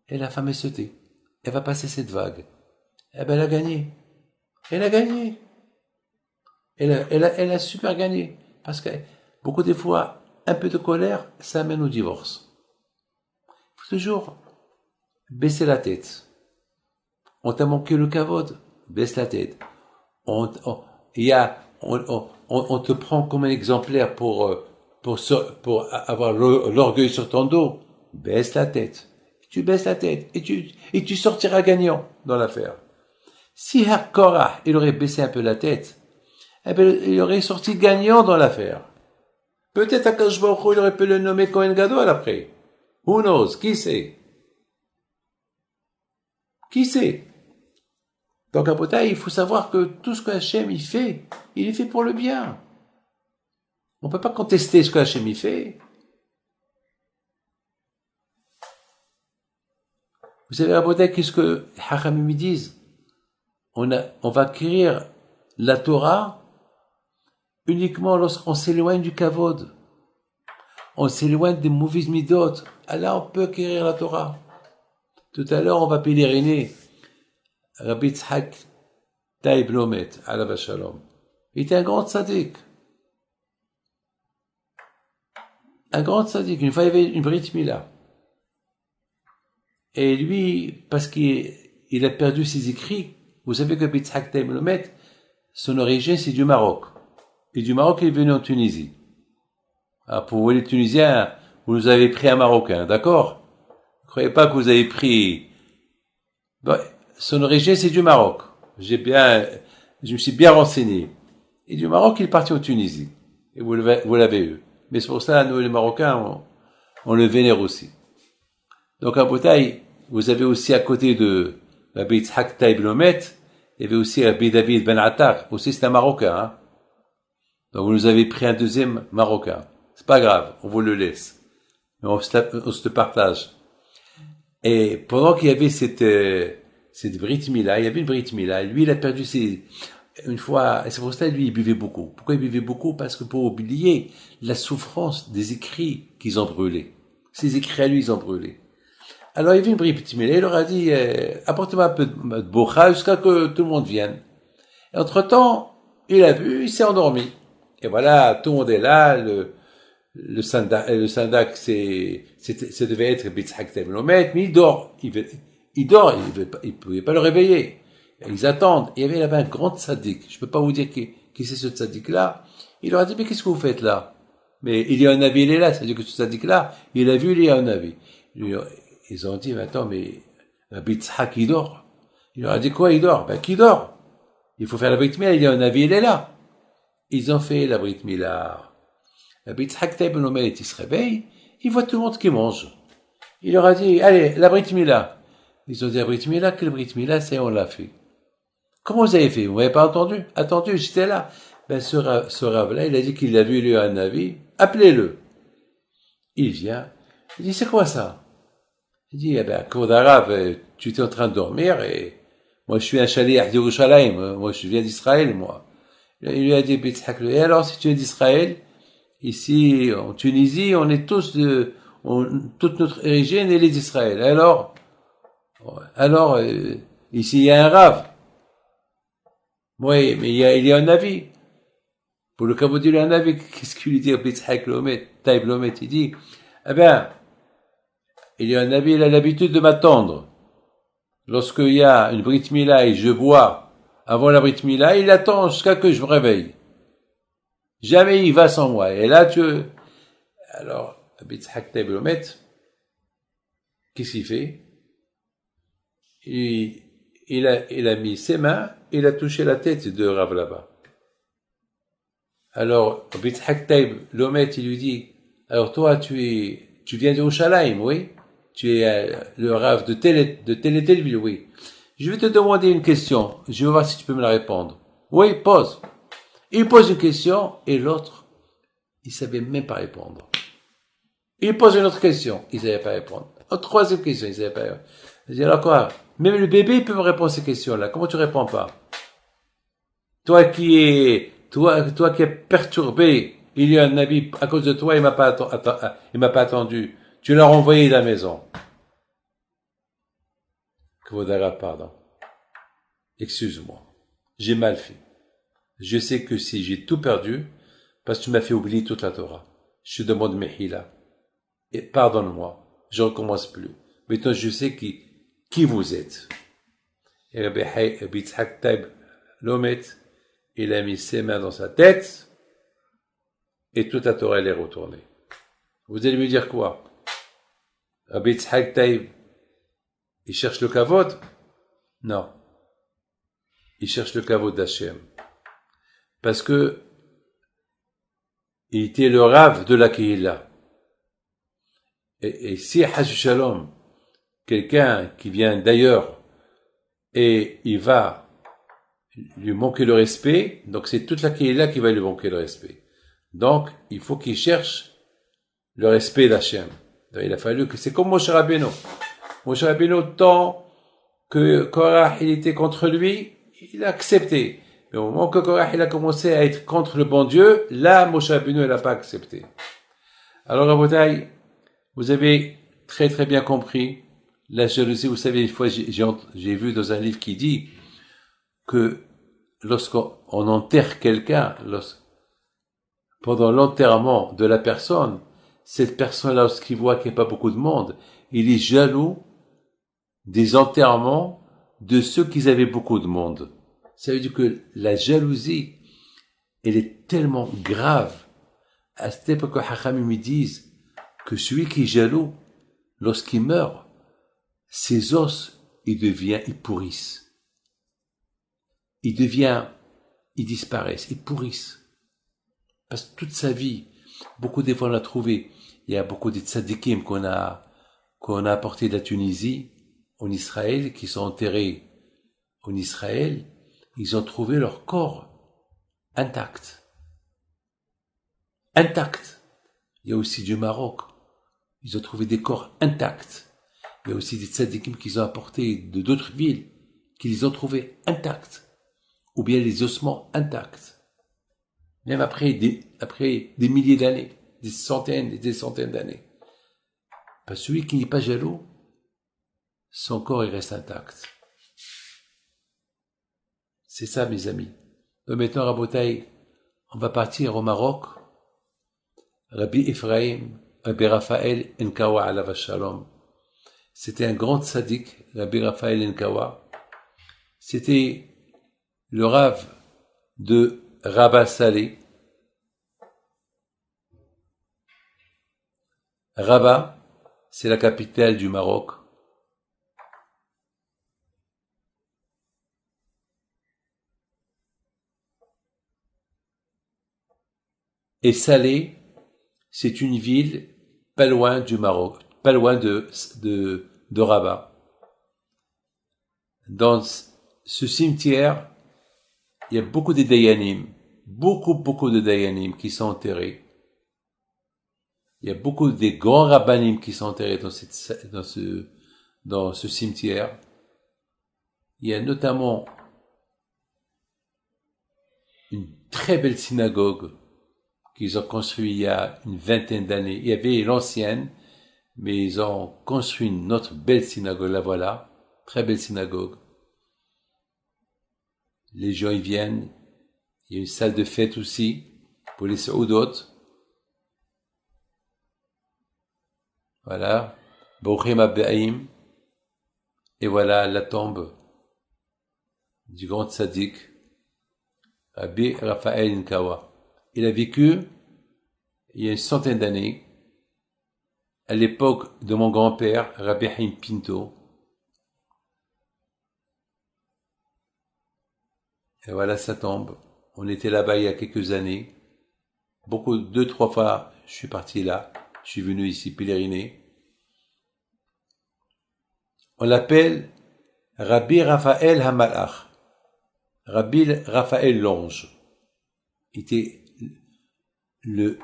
Et la femme est sautée. Elle va passer cette vague. Eh ben, elle a gagné. Elle a gagné. Elle a super gagné. Parce que beaucoup de fois, un peu de colère, ça amène au divorce. Il faut toujours baisser la tête. On t'a manqué le kavod, baisse la tête. On on te prend comme un exemplaire pour avoir l'orgueil sur ton dos, baisse la tête. Tu baisses la tête et tu sortiras gagnant dans l'affaire. Si Korah, il aurait baissé un peu la tête, eh ben, il aurait sorti gagnant dans l'affaire. Peut-être Akadosh Baruch Hu, il aurait pu le nommer Kohen Gadol après. Who knows? Qui sait? Qui sait? Donc, à Botaï, il faut savoir que tout ce que Hachem il est fait pour le bien. On ne peut pas contester ce que Hachem il fait. Vous savez, à Botaï, qu'est-ce que Hachamim disent? On va acquérir la Torah uniquement lorsqu'on s'éloigne du kavod. On s'éloigne des mauvaises midot. Alors, on peut acquérir la Torah. Tout à l'heure, on va pèleriner. Rabbi Yitzhak Taib Lomet, alav shalom. Il était un grand tzaddik. Un grand tzaddik. Une fois, il y avait une Brit Mila. Et lui, parce qu'il a perdu ses écrits, vous savez que Rabbi Yitzhak Taib Lomet, son origine, c'est du Maroc. Et du Maroc, il est venu en Tunisie. Alors, pour vous, les Tunisiens, vous nous avez pris un Marocain, d'accord? Ne croyez pas que vous avez pris... Bon, son origine, c'est du Maroc. Je me suis bien renseigné. Et du Maroc, il est parti en Tunisie. Et vous l'avez eu. Mais c'est pour ça, nous, les Marocains, on le vénère aussi. Donc, à Botaï, vous avez aussi à côté de Rabbi Yitzhak Taib Lomet, il y avait aussi Rabbi David Ben Attar. Aussi, c'est un Marocain, hein. Donc, vous nous avez pris un deuxième Marocain. C'est pas grave, on vous le laisse. Mais on se partage. Et pendant qu'il y avait cette Brit Mila, il y avait une Brit Mila, lui, il a perdu une fois, et c'est pour ça, lui, il buvait beaucoup. Pourquoi il buvait beaucoup? Parce que pour oublier la souffrance des écrits qu'ils ont brûlés. Ces écrits à lui, ils ont brûlé. Alors, il y avait une Brit Mila, il leur a dit, apportez-moi un peu de bocha jusqu'à que tout le monde vienne. Et entre-temps, il a bu, il s'est endormi. Et voilà, tout le monde est là, le sandak, ça devait être Yitzhak Taib Lomet, mais il dort. Il pouvait pas le réveiller. Ils attendent. Il y avait là-bas un grand tzaddik. Je peux pas vous dire qui c'est ce tzaddik-là. Il leur a dit, mais qu'est-ce que vous faites là? Mais il y a un avis, il est là. C'est-à-dire que ce tzaddik-là, il a vu, il y a un avis. Ils ont dit, mais attends, mais Rabbi Yitzhak, il dort. Il leur a dit, quoi, il dort? Ben, qui dort? Il faut faire la Brit Mila, il y a un avis, il est là. Ils ont fait la Brit Mila. Rabbi Yitzhak Taib Lomet, il se réveille, il voit tout le monde qui mange. Il leur a dit, allez, la Brit Mila. Ils ont dit, la Brit Mila, quelle Brit Mila? C'est, on l'a fait. Comment vous avez fait? Vous m'avez pas entendu? Attendu, j'étais là. Ben, ce Rav-là, il a dit qu'il a vu, lui, un avis. Appelez-le. Il vient. Il dit, c'est quoi ça? Il dit, eh ben, Rav, tu étais en train de dormir et moi, je suis un shaliach d'Yerushalayim. Moi, je viens d'Israël, moi. Il lui a dit, et alors, si tu es d'Israël, ici, en Tunisie, on est tous toute notre origine, elle est d'Israël. Alors, ici, il y a un Rav. Oui, mais il y a un avis. Pour le Kabbalah, il y a un avis. Qu'est-ce qu'il lui dit, Yitzhak Lomet, Taib Lomet? Il dit, eh ben, il y a un avis, il a l'habitude de m'attendre. Lorsqu'il y a une Brit Mila et je bois avant la Brit Mila, il attend jusqu'à que je me réveille. Jamais il va sans moi. Et là, alors, Yitzhak Taib Lomet, qu'est-ce qu'il fait? Il a mis ses mains, il a touché la tête de Rav là-bas. Alors, Yitzhak Taib Lomet, il lui dit, alors toi, tu viens d'Yerushalayim, oui? Tu es le Rav de telle ville, oui. Je vais te demander une question. Je vais voir si tu peux me la répondre. Oui, pose. Il pose une question et l'autre, il savait même pas répondre. Il pose une autre question, il savait pas répondre. Une troisième question, il savait pas répondre. Je dis, alors quoi? Même le bébé, il peut me répondre à ces questions-là. Comment tu réponds pas? Toi qui es perturbé, il y a un habit, à cause de toi, il m'a pas attendu. Tu l'as renvoyé de la maison. Kvodara, pardon. Excuse-moi. J'ai mal fait. Je sais que si j'ai tout perdu, parce que tu m'as fait oublier toute la Torah. Je te demande Mehila. Et pardonne-moi. Je recommence plus. Maintenant, je sais qui vous êtes. Et Rabbi Yitzhak Taib Lomet, il a mis ses mains dans sa tête, et toute la Torah elle est retournée. Vous allez me dire quoi? Rabbi Yitzhak Taïb, il cherche le kavod? Non. Il cherche le kavod d'Hachem. Parce que il était le rave de la Kehillah. Et si Hashu Shalom, quelqu'un qui vient d'ailleurs et il va lui manquer le respect, donc c'est toute la Kehillah qui va lui manquer le respect. Donc, il faut qu'il cherche le respect d'Hachem. Il a fallu que c'est comme Moshe Rabbeinu. Moshe Rabbeinu, tant que Korah il était contre lui, il a accepté. Mais au moment que Korah il a commencé à être contre le bon Dieu, là, Moshe Rabbeinu il n'a pas accepté. Alors, Rabotai, vous avez très très bien compris la jalousie. Vous savez, une fois j'ai vu dans un livre qui dit que lorsqu'on enterre quelqu'un, pendant l'enterrement de la personne, cette personne-là, lorsqu'il voit qu'il n'y a pas beaucoup de monde, il est jaloux des enterrements de ceux qui avaient beaucoup de monde. Ça veut dire que la jalousie, elle est tellement grave. À cette époque, Hachamim me disent que celui qui est jaloux, lorsqu'il meurt, ses os, ils pourrissent. Ils disparaissent, ils pourrissent. Parce que toute sa vie, beaucoup des fois on l'a trouvé, il y a beaucoup de tzadikim qu'on a apportés de la Tunisie, en Israël, qui sont enterrés en Israël, ils ont trouvé leur corps intact. Intact. Il y a aussi du Maroc. Ils ont trouvé des corps intacts. Il y a aussi des tzadikim qu'ils ont apportés de d'autres villes, qu'ils ont trouvés intacts. Ou bien les ossements intacts. Même après des milliers d'années, des centaines et des centaines d'années. Parce que celui qui n'est pas jaloux, son corps il reste intact. C'est ça, mes amis. Donc maintenant, Rabotai, on va partir au Maroc. Rabbi Ephraim, Rabbi Raphaël Nkawa alav shalom. C'était un grand tzaddik, Rabbi Raphaël Nkawa. C'était le rave de Rabat Salé. Rabat, c'est la capitale du Maroc. Et Salé, c'est une ville pas loin du Maroc, pas loin de Rabat. Dans ce cimetière, il y a beaucoup de dayanim, beaucoup de dayanim qui sont enterrés. Il y a beaucoup de grands rabbanim qui sont enterrés dans ce cimetière. Il y a notamment une très belle synagogue qu'ils ont construite il y a une vingtaine d'années. Il y avait l'ancienne, mais ils ont construit une autre belle synagogue, la voilà, très belle synagogue. Les gens y viennent, il y a une salle de fête aussi, pour les Saoudot. Voilà, Brouchim Abbaim, et voilà la tombe du grand tzaddik, Rabbi Raphaël Nkawa. Il a vécu il y a une centaine d'années, à l'époque de mon grand-père, Rabbi Haïm Pinto. Et voilà sa tombe. On était là-bas il y a quelques années. 2-3 fois, je suis parti là. Je suis venu ici pèleriner. On l'appelle Rabbi Raphaël Hamalach. Rabbi Raphaël l'ange. Il était le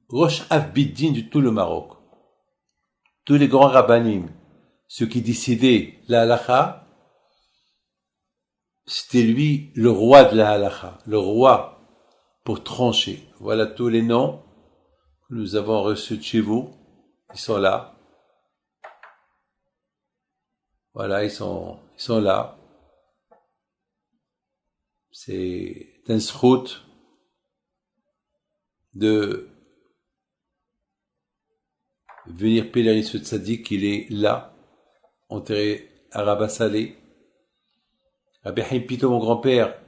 Rosh Abidin de tout le Maroc. Tous les grands rabbanim, ceux qui décidaient la halakha, c'était lui le roi de la halakha, le roi pour trancher. Voilà tous les noms que nous avons reçus de chez vous. Ils sont là. Voilà, ils sont là. C'est un zchut de venir pèleriner ce tzaddik, il est là, enterré à Rabat Salé. Rabbi Haïm Pito, mon grand-père,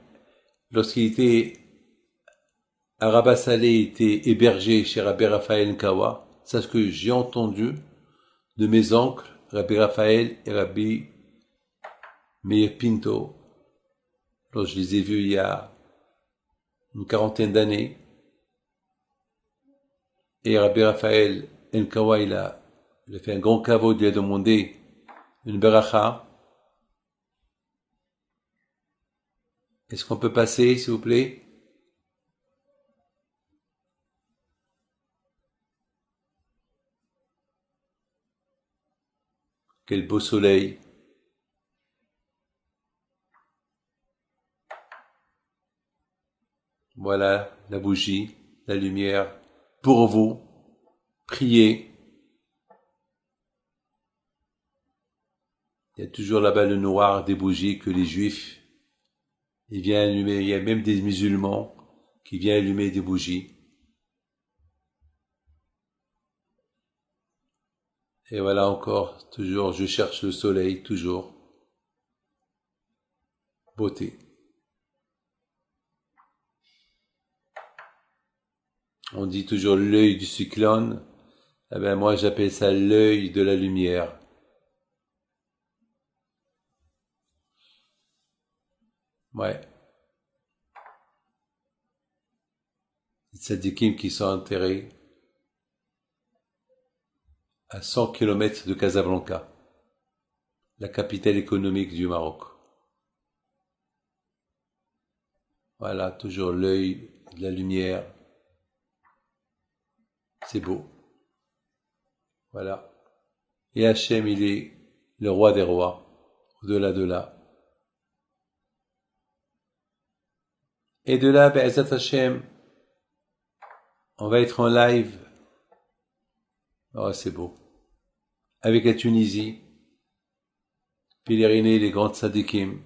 lorsqu'il était Rabba Saleh était hébergé chez Rabbi Raphaël Nkawa. C'est ce que j'ai entendu de mes oncles, Rabbi Raphaël et Rabbi Meir Pinto. Alors, je les ai vus il y a une quarantaine d'années. Et Rabbi Raphaël Nkawa, il a fait un grand caveau, il a demandé une beracha. Est-ce qu'on peut passer, s'il vous plaît? Quel beau soleil. Voilà la bougie, la lumière. Pour vous, priez. Il y a toujours là-bas le noir des bougies que les juifs, ils viennent allumer. Il y a même des musulmans qui viennent allumer des bougies. Et voilà encore, toujours, je cherche le soleil, toujours. Beauté. On dit toujours l'œil du cyclone. Eh ben, moi, j'appelle ça l'œil de la lumière. Ouais. Les tzadikim qui sont enterrés à 100 km de Casablanca, la capitale économique du Maroc. Voilà, toujours l'œil de la lumière. C'est beau. Voilà. Et Hachem, il est le roi des rois, au-delà de là. Et de là, Be'ezat Hachem, on va être en live. Oh, c'est beau. Avec la Tunisie, pèleriner les grandes tzadikim.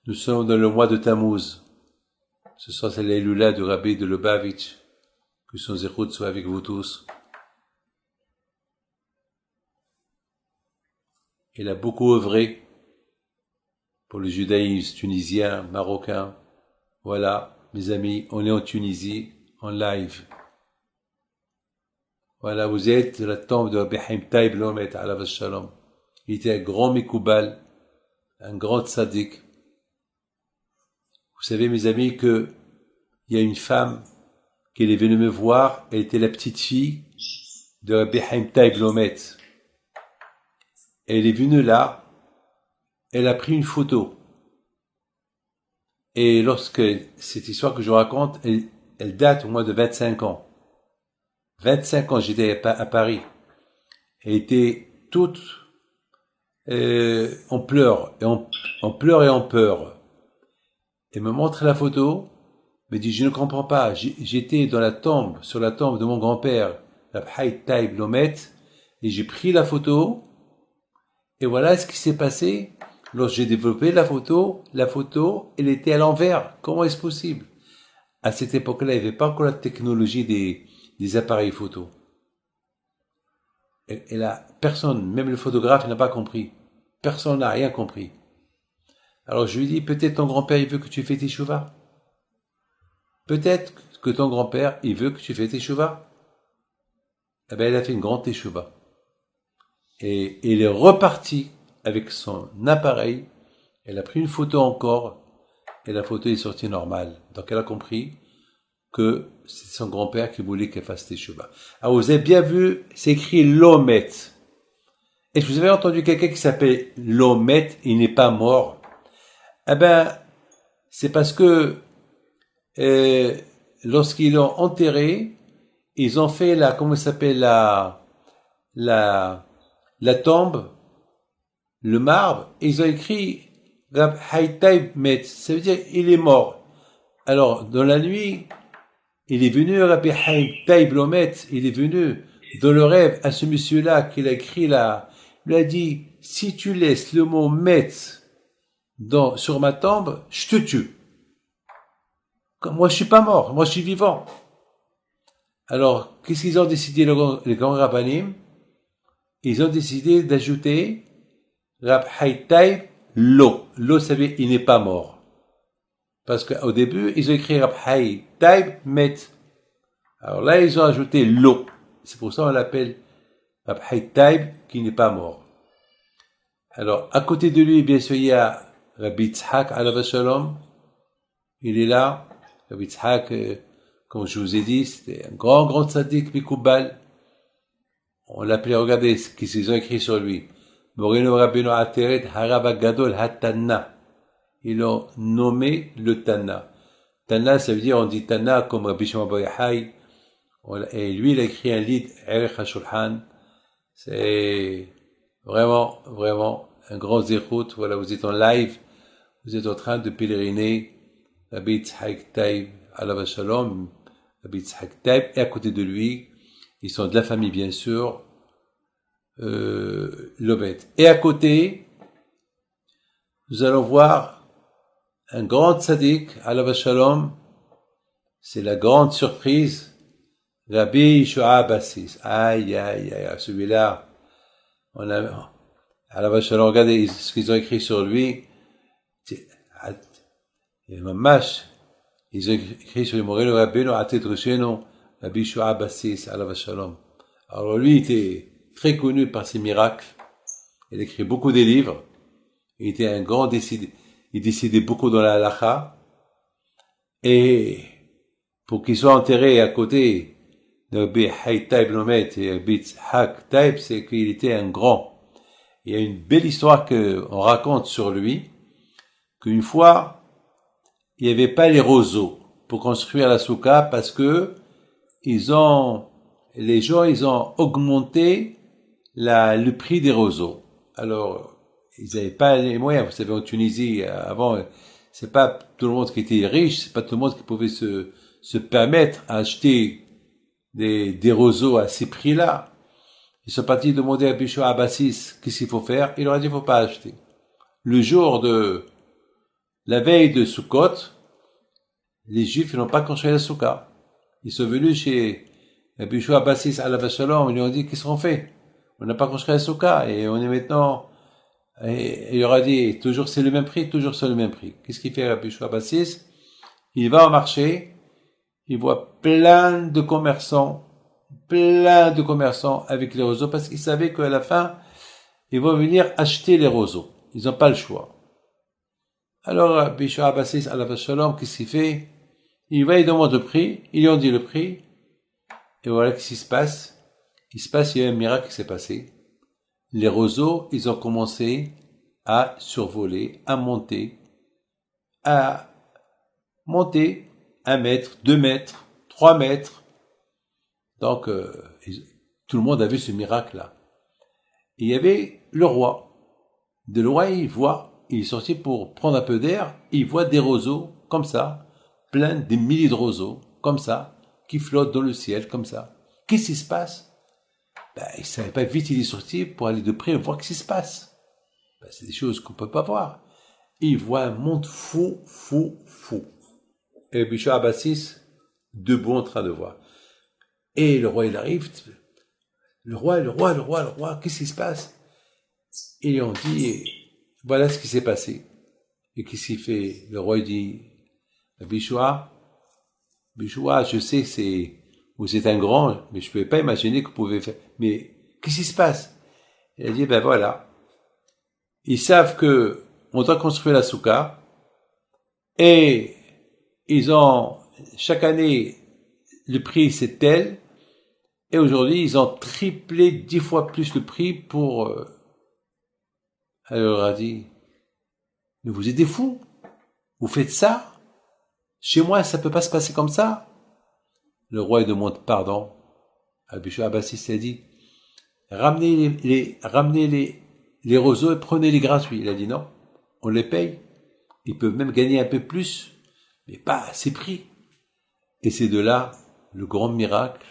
Nous sommes dans le mois de Tammuz. Ce soir, c'est l'Eilula du Rabbi de Lubavitch. Que son zérout soit avec vous tous. Il a beaucoup œuvré pour le judaïsme tunisien, marocain. Voilà, mes amis, on est en Tunisie, en live. Voilà, vous êtes la tombe de Rabbi Haim Taïb Lomet, alav shalom. Il était un grand Mikoubal, un grand tzaddik. Vous savez, mes amis, que il y a une femme qui est venue me voir, elle était la petite fille de Rabbi Haim Taïb Lomet. Elle est venue là, elle a pris une photo. Et lorsque cette histoire que je raconte, elle date au moins de 25 ans. 25 ans, j'étais à Paris. Elle était toute en pleurs, en pleurs et en peur. Elle me montre la photo, me dit, je ne comprends pas, j'étais dans la tombe, sur la tombe de mon grand-père, Rabbi Taïb Lomet, et j'ai pris la photo, et voilà ce qui s'est passé. Lorsque j'ai développé la photo, elle était à l'envers. Comment est-ce possible? À cette époque-là, il n'y avait pas encore la technologie des appareils photo. Et là, personne, même le photographe, n'a pas compris. Personne n'a rien compris. Alors je lui dis, peut-être ton grand-père, il veut que tu fasses tes teshuva. Peut-être que ton grand-père, il veut que tu fasses tes teshuva. Eh bien, elle a fait une grande teshuva. Et il est reparti avec son appareil. Elle a pris une photo encore. Et la photo est sortie normale. Donc elle a compris que c'est son grand-père qui voulait qu'elle fasse teshuva. Alors vous avez bien vu, c'est écrit Lomet. Est-ce que vous avez entendu quelqu'un qui s'appelle Lomet, il n'est pas mort? Eh ben, c'est parce que lorsqu'ils l'ont enterré, ils ont fait comment ça s'appelle, la tombe, le marbre, et ils ont écrit Rab Haïtaïb Met, ça veut dire il est mort. Alors, dans la nuit, il est venu, Rabbi Haim Taïb Lomet, il est venu dans le rêve à ce monsieur-là qu'il a écrit là, il lui a dit, si tu laisses le mot Met sur ma tombe, je te tue. Moi, je suis pas mort, moi, je suis vivant. Alors, qu'est-ce qu'ils ont décidé, les grands rabbanim? Ils ont décidé d'ajouter Rab Haïtaïb Lo. Lo, ça veut dire, il n'est pas mort. Parce qu'au début, ils ont écrit Rab Hai Taib Met. Alors là, ils ont ajouté l'eau. C'est pour ça qu'on l'appelle Rab Hai Taib, qui n'est pas mort. Alors, à côté de lui, bien sûr, il y a Rabbi Yitzhak alav shalom. Il est là. Rabbi Yitzhak, comme je vous ai dit, c'était un grand tzaddik Mikoubal. On l'appelait, regardez ce qu'ils ont écrit sur lui. Moreno Rabbeinu Ateret Harav Gadol Hatanna. Ils l'ont nommé le Tana. Tana, ça veut dire, on dit Tana comme Rabbi Shimon Bar Yochai. Et lui, il a écrit un livre, Erech HaShulchan. C'est vraiment un grand zérout. Voilà, vous êtes en live. Vous êtes en train de pèleriner Rabbi Yitzhak Taib alav shalom. Rabbi Yitzhak Taib. Et à côté de lui, ils sont de la famille, bien sûr, Lobet. Et à côté, nous allons voir un grand tzaddik, alav shalom, c'est la grande surprise, Rabbi Yeshua Bassis. Aïe, celui-là, on a, alav shalom, regardez ce qu'ils ont écrit sur lui, mamash, ils ont écrit sur le Moreno Rabbeinu Atet Roshenu, Rabbi Yeshua Bassis, alav shalom. Alors lui, il était très connu par ses miracles, il a écrit beaucoup de livres, il était un grand décidé. Il décidait beaucoup dans la halacha. Et pour qu'il soit enterré à côté de Rabbi Hai Taib Lomet et Rabbi Yitzhak Taib, c'est qu'il était un grand. Il y a une belle histoire qu'on raconte sur lui, qu'une fois, il n'y avait pas les roseaux pour construire la soukha parce que les gens, ils ont augmenté le prix des roseaux. Alors, ils n'avaient pas les moyens. Vous savez, en Tunisie, avant, c'est pas tout le monde qui était riche, c'est pas tout le monde qui pouvait se permettre d'acheter des roseaux à ces prix-là. Ils sont partis demander à Bishua Abassis qu'est-ce qu'il faut faire. Il leur a dit, il faut pas acheter. Le jour de la veille de Sukkot, les Juifs n'ont pas construit la soukha. Ils sont venus chez Bishua Abassis alav shalom, ils lui ont dit, qu'est-ce qu'on fait? On n'a pas construit la soukha et on est maintenant. Et il leur a dit, toujours c'est le même prix, toujours c'est le même prix. Qu'est-ce qu'il fait Rabbi Yeshua Bassis? Il va au marché, il voit plein de commerçants avec les roseaux, parce qu'ils savaient qu'à la fin, ils vont venir acheter les roseaux. Ils n'ont pas le choix. Alors, Rabbi Yeshua Bassis, alav shalom, qu'est-ce qu'il fait? Il va, il demande le prix, ils lui ont dit le prix, et voilà ce qui se passe. Il y a un miracle qui s'est passé. Les roseaux, ils ont commencé à survoler, à monter 1 mètre, 2 mètres, 3 mètres. Donc, tout le monde a vu ce miracle-là. Il y avait le roi. De roi, il est sorti pour prendre un peu d'air, il voit des roseaux, comme ça, plein des milliers de roseaux, comme ça, qui flottent dans le ciel, comme ça. Qu'est-ce qui se passe? Il savait pas, vite il est sorti pour aller de près voir ce qui se passe. C'est des choses qu'on peut pas voir. Il voit un monde fou. Et Bishua Bassis, debout en train de voir. Et le roi, il arrive. Le roi, qu'est-ce qui se passe? Et ils ont dit, voilà ce qui s'est passé. Et qu'est-ce qu'il fait? Le roi, il dit, Bishua, je sais, vous êtes un grand, mais je ne pouvais pas imaginer que vous pouvez faire. Mais qu'est-ce qui se passe? Il a dit, voilà. Ils savent que on doit construire la soukha, et chaque année, le prix c'est tel, et aujourd'hui, ils ont triplé 10 fois plus le prix pour. Alors, il a dit, mais vous êtes des fous? Vous faites ça? Chez moi, ça peut pas se passer comme ça. Le roi demande pardon. Rabbi Yeshua Bassis a dit, ramenez les roseaux et prenez-les gratuits. Il a dit non, on les paye. Ils peuvent même gagner un peu plus, mais pas à ces prix. Et c'est de là le grand miracle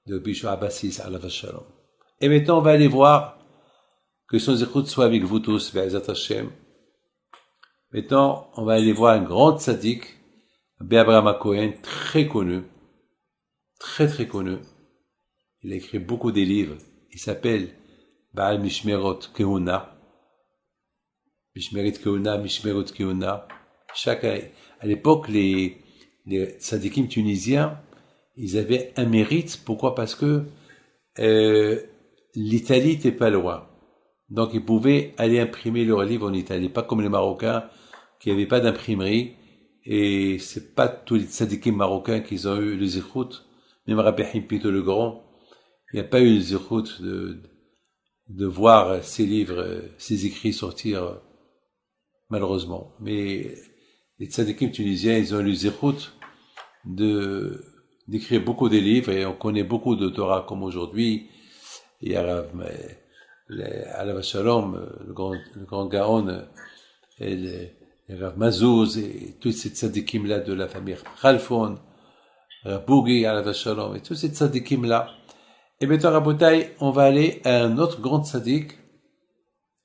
de Rabbi Yeshua Bassis alav shalom. Et maintenant, on va aller voir que son écoute soit avec vous tous, Be'ezat Hashem. Maintenant, on va aller voir un grand tzaddik, Rabbi Abraham Cohen, très connu. Très connu. Il a écrit beaucoup de livres. Il s'appelle Baal Mishmerot Kehuna. Mishmerot Kehuna. À l'époque, les tzadikim tunisiens, ils avaient un mérite. Pourquoi? Parce que l'Italie n'était pas loin. Donc, ils pouvaient aller imprimer leurs livres en Italie. Pas comme les Marocains, qui n'avaient pas d'imprimerie. Et c'est pas tous les tzadikim marocains qui ont eu le zikhout. Même Rabbi Himpito le Grand, il n'y a pas eu le zikhout de voir ses livres, ses écrits sortir, malheureusement. Mais les tzadikim tunisiens, ils ont eu le zikhout d'écrire beaucoup de livres, et on connaît beaucoup de Torah comme aujourd'hui. Il y a Alav Shalom, le grand Gaon, et le Rav Mazouz, et tous ces tzadikim-là de la famille Khalfon, Rav Boughi, Alav Shalom, et tous ces tzadikim-là. Et maintenant, Rabotai, on va aller à un autre grand tzadik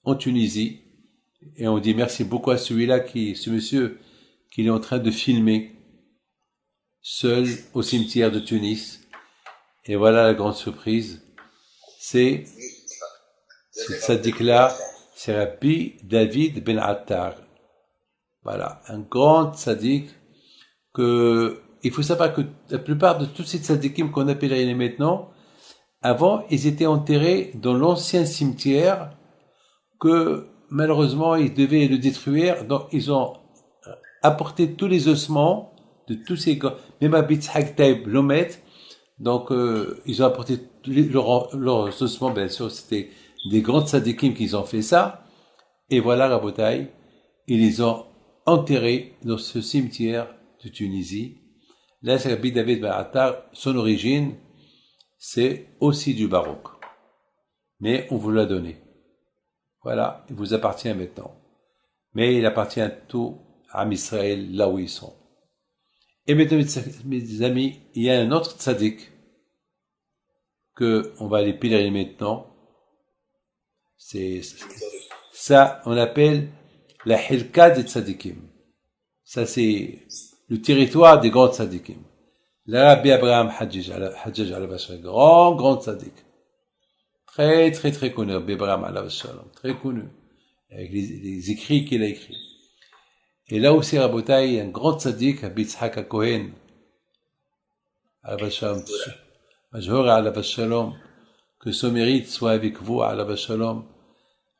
en Tunisie, et on dit merci beaucoup à celui-là, ce monsieur, qu'il est en train de filmer, seul au cimetière de Tunis. Et voilà la grande surprise. Ce tzaddik-là, c'est Rabbi David Ben Attar. Voilà, un grand tzaddik il faut savoir que la plupart de tous ces tzaddikim qu'on appelle maintenant, avant, ils étaient enterrés dans l'ancien cimetière que, malheureusement, ils devaient le détruire. Donc, ils ont apporté tous les ossements de tous ces gars, même à Bitzhak Taïb Lomet. Donc, ils ont apporté leurs ossements, bien sûr, c'était des grands tzadikim qui ont fait ça. Et voilà, Rabotai, ils les ont enterrés dans ce cimetière de Tunisie. Là, c'est Rabbi David Ben Attar. Son origine, c'est aussi du baroque. Mais on vous l'a donné. Voilà, il vous appartient maintenant. Mais il appartient à tout à Israël, là où ils sont. Et maintenant, mes amis, il y a un autre tzaddik que on va aller pèleriner maintenant. Ça, on appelle la Hilka des tzaddikim. Ça, c'est le territoire des grands tzaddikim. L'Arabie Abraham Hajjaj al-Bashar, grand tzaddik. Très, très, très connu, Rabbi Abraham al-Bashar, très connu, avec les écrits qu'il a écrits. Et là aussi, Rabotai, un grand tzaddik, Rabbi Yitzhak HaKohen, al-Bashar, Majhor al-Bashar, que son mérite soit avec vous, al-Bashar.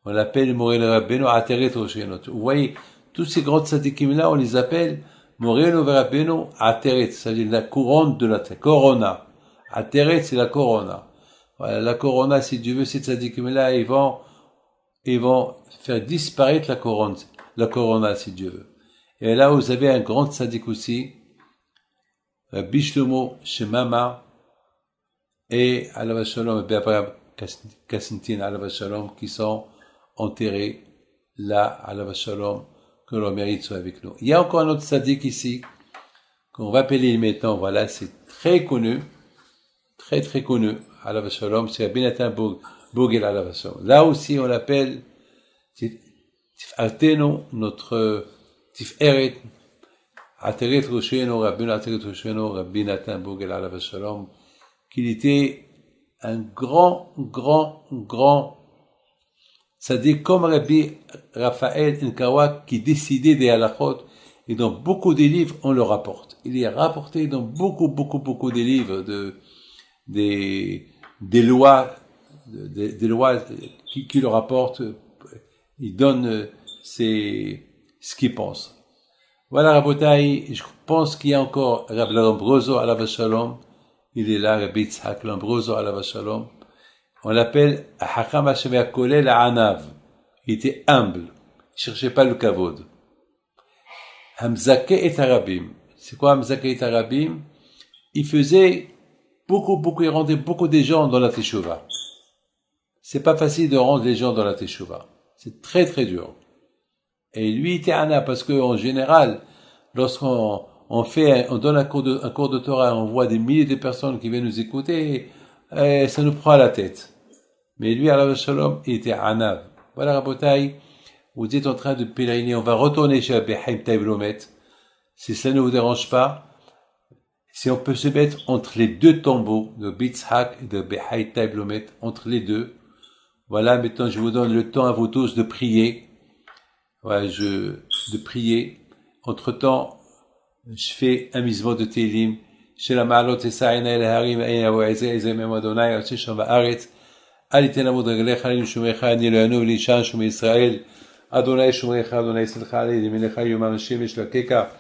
On l'appelle Morel Rabbeinu Ateret Rosheno. Vous voyez, tous ces grands tzaddikim-là, on les appelle Morel Rabbeinu Ateret, c'est-à-dire la couronne de la terre, Corona. Ateret, c'est la Corona. Voilà, la Corona, si Dieu veut, ces tzaddikim-là, ils vont faire disparaître la Corona, si Dieu veut. Et là, vous avez un grand tzaddik aussi, Bishlomo Shemama, et Alav Shalom, et Abraham Kassintin Alav Shalom, qui sont enterrés là, Alav Shalom, que leur mérite soit avec nous. Il y a encore un autre tzaddik ici, qu'on va appeler maintenant, voilà, c'est très connu, très très connu, Alav Shalom, c'est Abinatan Bougel Alav Shalom. Là aussi, on l'appelle Tif'artenu, notre Tif'eret, Ateret Rosheno, Rabbi Ateret Rosheno, Rabbi Nathan Bougel Alav Shalom, qu'il était un grand tzaddik comme Rabbi Raphaël Nkawa qui décidait des halachot, et dans beaucoup des livres on le rapporte. Il est rapporté dans beaucoup des livres des lois qui le rapportent. Il donne ce qu'il pense. Voilà, Rabotai, je pense qu'il y a encore Rabbi Lombroso Alav Shalom. Il est là, Rabbi Yitzhak Lombroso Alav Shalom. On l'appelle Hacham Hashem Kolel Anav. Il était humble. Il cherchait pas le kavod. Hamzake et Arabim. C'est quoi Hamzake et Arabim? Il faisait il rendait beaucoup de gens dans la Teshuvah. C'est pas facile de rendre les gens dans la Teshuvah. C'est très très dur. Et lui, il était Anab, parce que, en général, lorsqu'on donne un cours de Torah, on voit des milliers de personnes qui viennent nous écouter, et ça nous prend à la tête. Mais lui, Alav Shalom, il était Anav. Voilà, Rabotai, vous êtes en train de pèleriner, on va retourner chez Rabbi Haim Taïb Lomet. Si ça ne vous dérange pas, si on peut se mettre entre les deux tombeaux de Bitzhak et de Rabbi Haim Taïb Lomet, entre les deux. Voilà, maintenant, je vous donne le temps à vous tous de prier. Voilà, de prier entre-temps, je fais un misement de Télim, chez la Ma'alot et Sa'ina el Harim, Aïna wa Ezem Adonai, Otsi Sham Ba'aretz, Aliten Amod Reglecha, Alim Shumecha, Ani Leanu, Lishan, Shume Israël, Adonai Shumecha, Adonai Silcha, Ali, Melecha, Yomam Shemesh, Lakeka,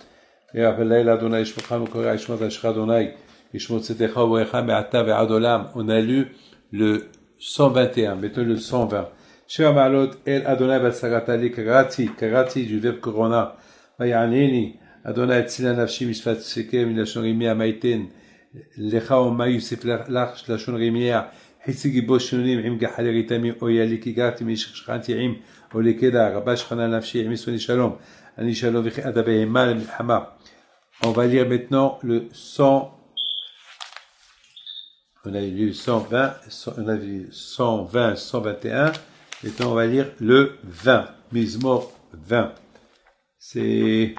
Ya'apel Adonai, Shmocha, Mokora, Ishmot, Ashra, Adonai, Ishmot, Tzetecha, Uecha, Me'ata, Ve'adolam. On a lu le 121, mettons le 120. Shema Ma'alot, El Adonai, Batsagatali, Karati, du verbe Corona, Vayaneni, Adonai Tzila Nafshi Mishfat Sekem Milashon Rimia Maiten Lecha Oma Yusef Lach Lashon Rimia Hitsigi Boshunim Im Gahali Ritami Oyali Kigati Mishkhanti Im Olekeda Rabash Khana Nafshi Misoni Shalom Ani Shalom Vichi Adabe Mal Milhama. On va lire maintenant le 100. On a lu 120, on a lu 120, 121. Maintenant on va lire le 20. Mizmor 20. C'est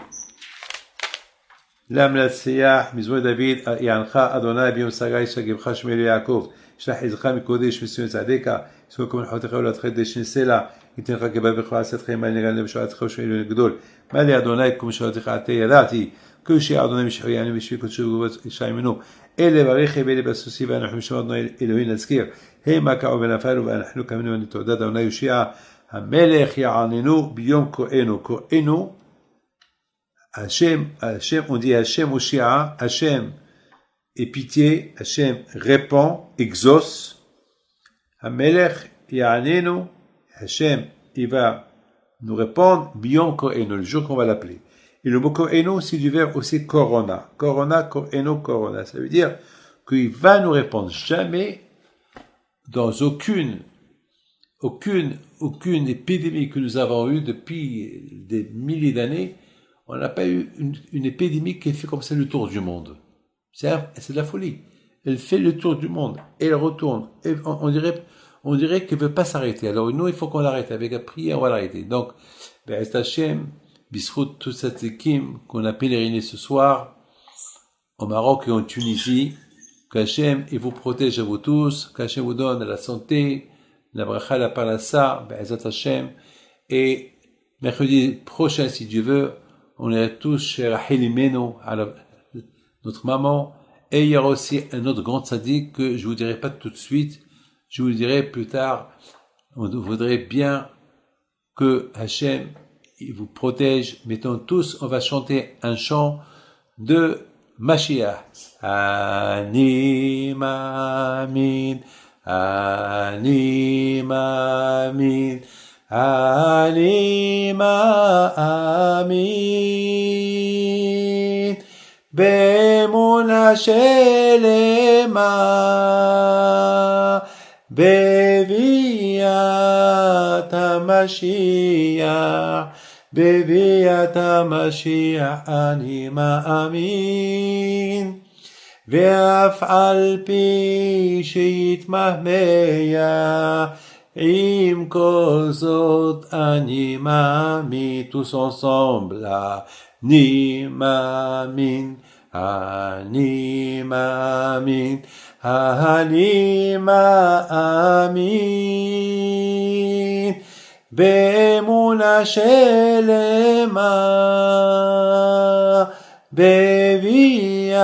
لم للسياح مزمور داوود يعنخ أدوناي بيوم ساغاي شجبخ شميل يعقوب شلح إزخا مكودش مسيون سعديكا سوكم الحوت خول أتخد دشنسلا يتنخ جباب خلاص خيمة نغنى بشوات خوش ميلون الجدول ما لي أدوناي كم شوات خاتي يداتي كل شيء أدوناي مش يعني مش في كل شيء شيء منه إلا بريخي بيلي بسوسي ونحن مش مضنا إلهين نذكر هي ما كعو بنفعل ونحن كمنو أن تعدد أدوناي يشيع الملك يعاننو بيوم كوئنو Hachem, on dit Hachem au Shia, Hachem est pitié, Hachem répond, exauce. Hamelech Ya'anenu, Hachem, il va nous répondre, Biyom Ko'enu, le jour qu'on va l'appeler. Et le mot Ko'enu, c'est du verbe aussi Corona. Corona, Ko'enu, Corona. Ça veut dire qu'il va nous répondre. Jamais, dans aucune épidémie que nous avons eue depuis des milliers d'années, on n'a pas eu une épidémie qui fait comme ça le tour du monde. C'est de la folie. Elle fait le tour du monde et elle retourne. Et on dirait qu'elle veut pas s'arrêter. Alors nous, il faut qu'on l'arrête. Avec la prière, on va l'arrêter. Donc, Be'ez Hashem, Bisrout, toute cette équipe qu'on a pèleriné ce soir, au Maroc et en Tunisie, qu'Hachem, il vous protège à vous tous, qu'Hachem vous donne la santé, la bracha, la parnassa, Be'ez Hashem, et mercredi prochain, si Dieu veut, on est tous chez Rachel Imeno, notre maman, et il y aura aussi un autre grand tzaddik que je vous dirai pas tout de suite, je vous le dirai plus tard. On voudrait bien que Hachem il vous protège. Mettons tous, on va chanter un chant de Mashiach. Ani Mamin, Ani Mamin. אני מאמין באמונה שלמה בביאת המשיח בביאת המשיח אני מאמין ואף על פי שיתמהמה עם כל זאת אני מאמין, tous ensemble, אני מאמין, אני מאמין, אני מאמין, באמונה שלמה, בביאת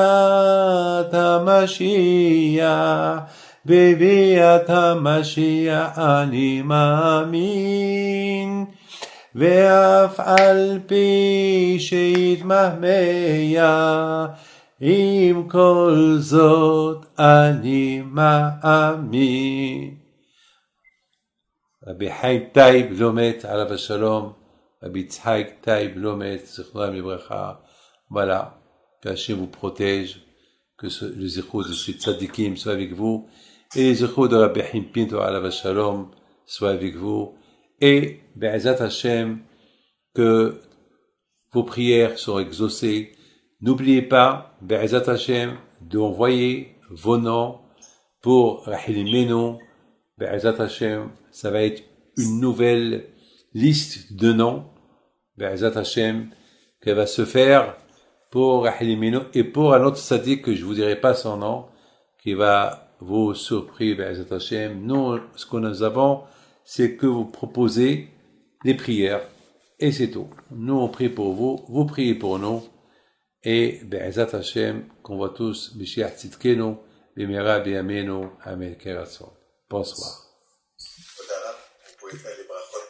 המשיח, בביאת המשיח אני מאמין, ואף על פי שיתמהמה, עם כל זאת אני מאמין. רבי חיים טייב לא מת, עליו השלום, רבי יצחק טייב לא מת, זכרם לברכה. Voilà, qu'Hachem vous protège, que le zéro de ce tzadikim soit avec vous, et les zéro de Rabbi Haim Pinto alav shalom soit avec vous, et Be'ezat Hashem, que vos prières sont exaucées. N'oubliez pas, Be'ezat Hashem, d'envoyer vos noms pour Rachel Imeno. Be'ezat Hashem, ça va être une nouvelle liste de noms, Be'ezat Hashem, qui va se faire pour Rachel Imeno et pour un autre tzaddik que je vous dirai pas son nom, qui va vous surprendre, Be'ezat Hashem. Nous, ce que nous avons, c'est que vous proposez les prières. Et c'est tout. Nous, on prie pour vous, vous priez pour nous. Et, Be'ezat Hashem, qu'on voit tous, Mashiach Tzidkenu, B'mera B'yameinu, Amen, Keratzon. Bonsoir.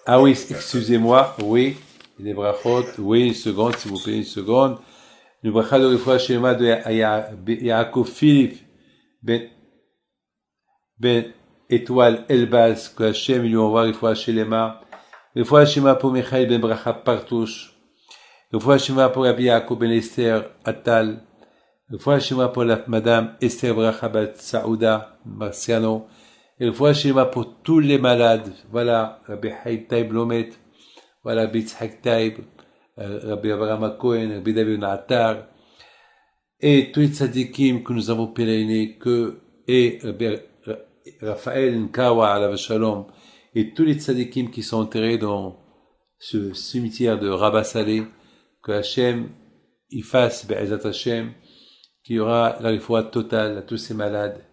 Ah oui, excusez-moi, oui, les brachot, oui, une seconde, s'il vous plaît, une seconde. Le bracha de Refoua Shelema de Yaakov Philippe, Ben Étoile Elbaz, que Hashem lui envoie Refoua Shelema. Refoua Shelema pour Michael Ben Bracha Partouche. Refoua Shelema pour Rabbi Yaakov Ben Esther Attal. Refoua Shelema pour la Madame Esther Bracha Bat Saouda Marciano. Et Refoua Shelema pour tous les malades. Voilà, Rabbi Haïb Taïb Lomet. Voilà, Rabbi Tzhak Taïb. Rabbi Abraham Cohen, Rabbi David Natar. Et tous les tzadikim que nous avons pèlerinés, et Rabbi Raphaël Nkawa, Alav Shalom, et tous les tzadikim qui sont enterrés dans ce cimetière de Rabba Saleh, que Hachem y fasse, Be'ezat Hachem, qu'il y aura la réfoua totale à tous ces malades.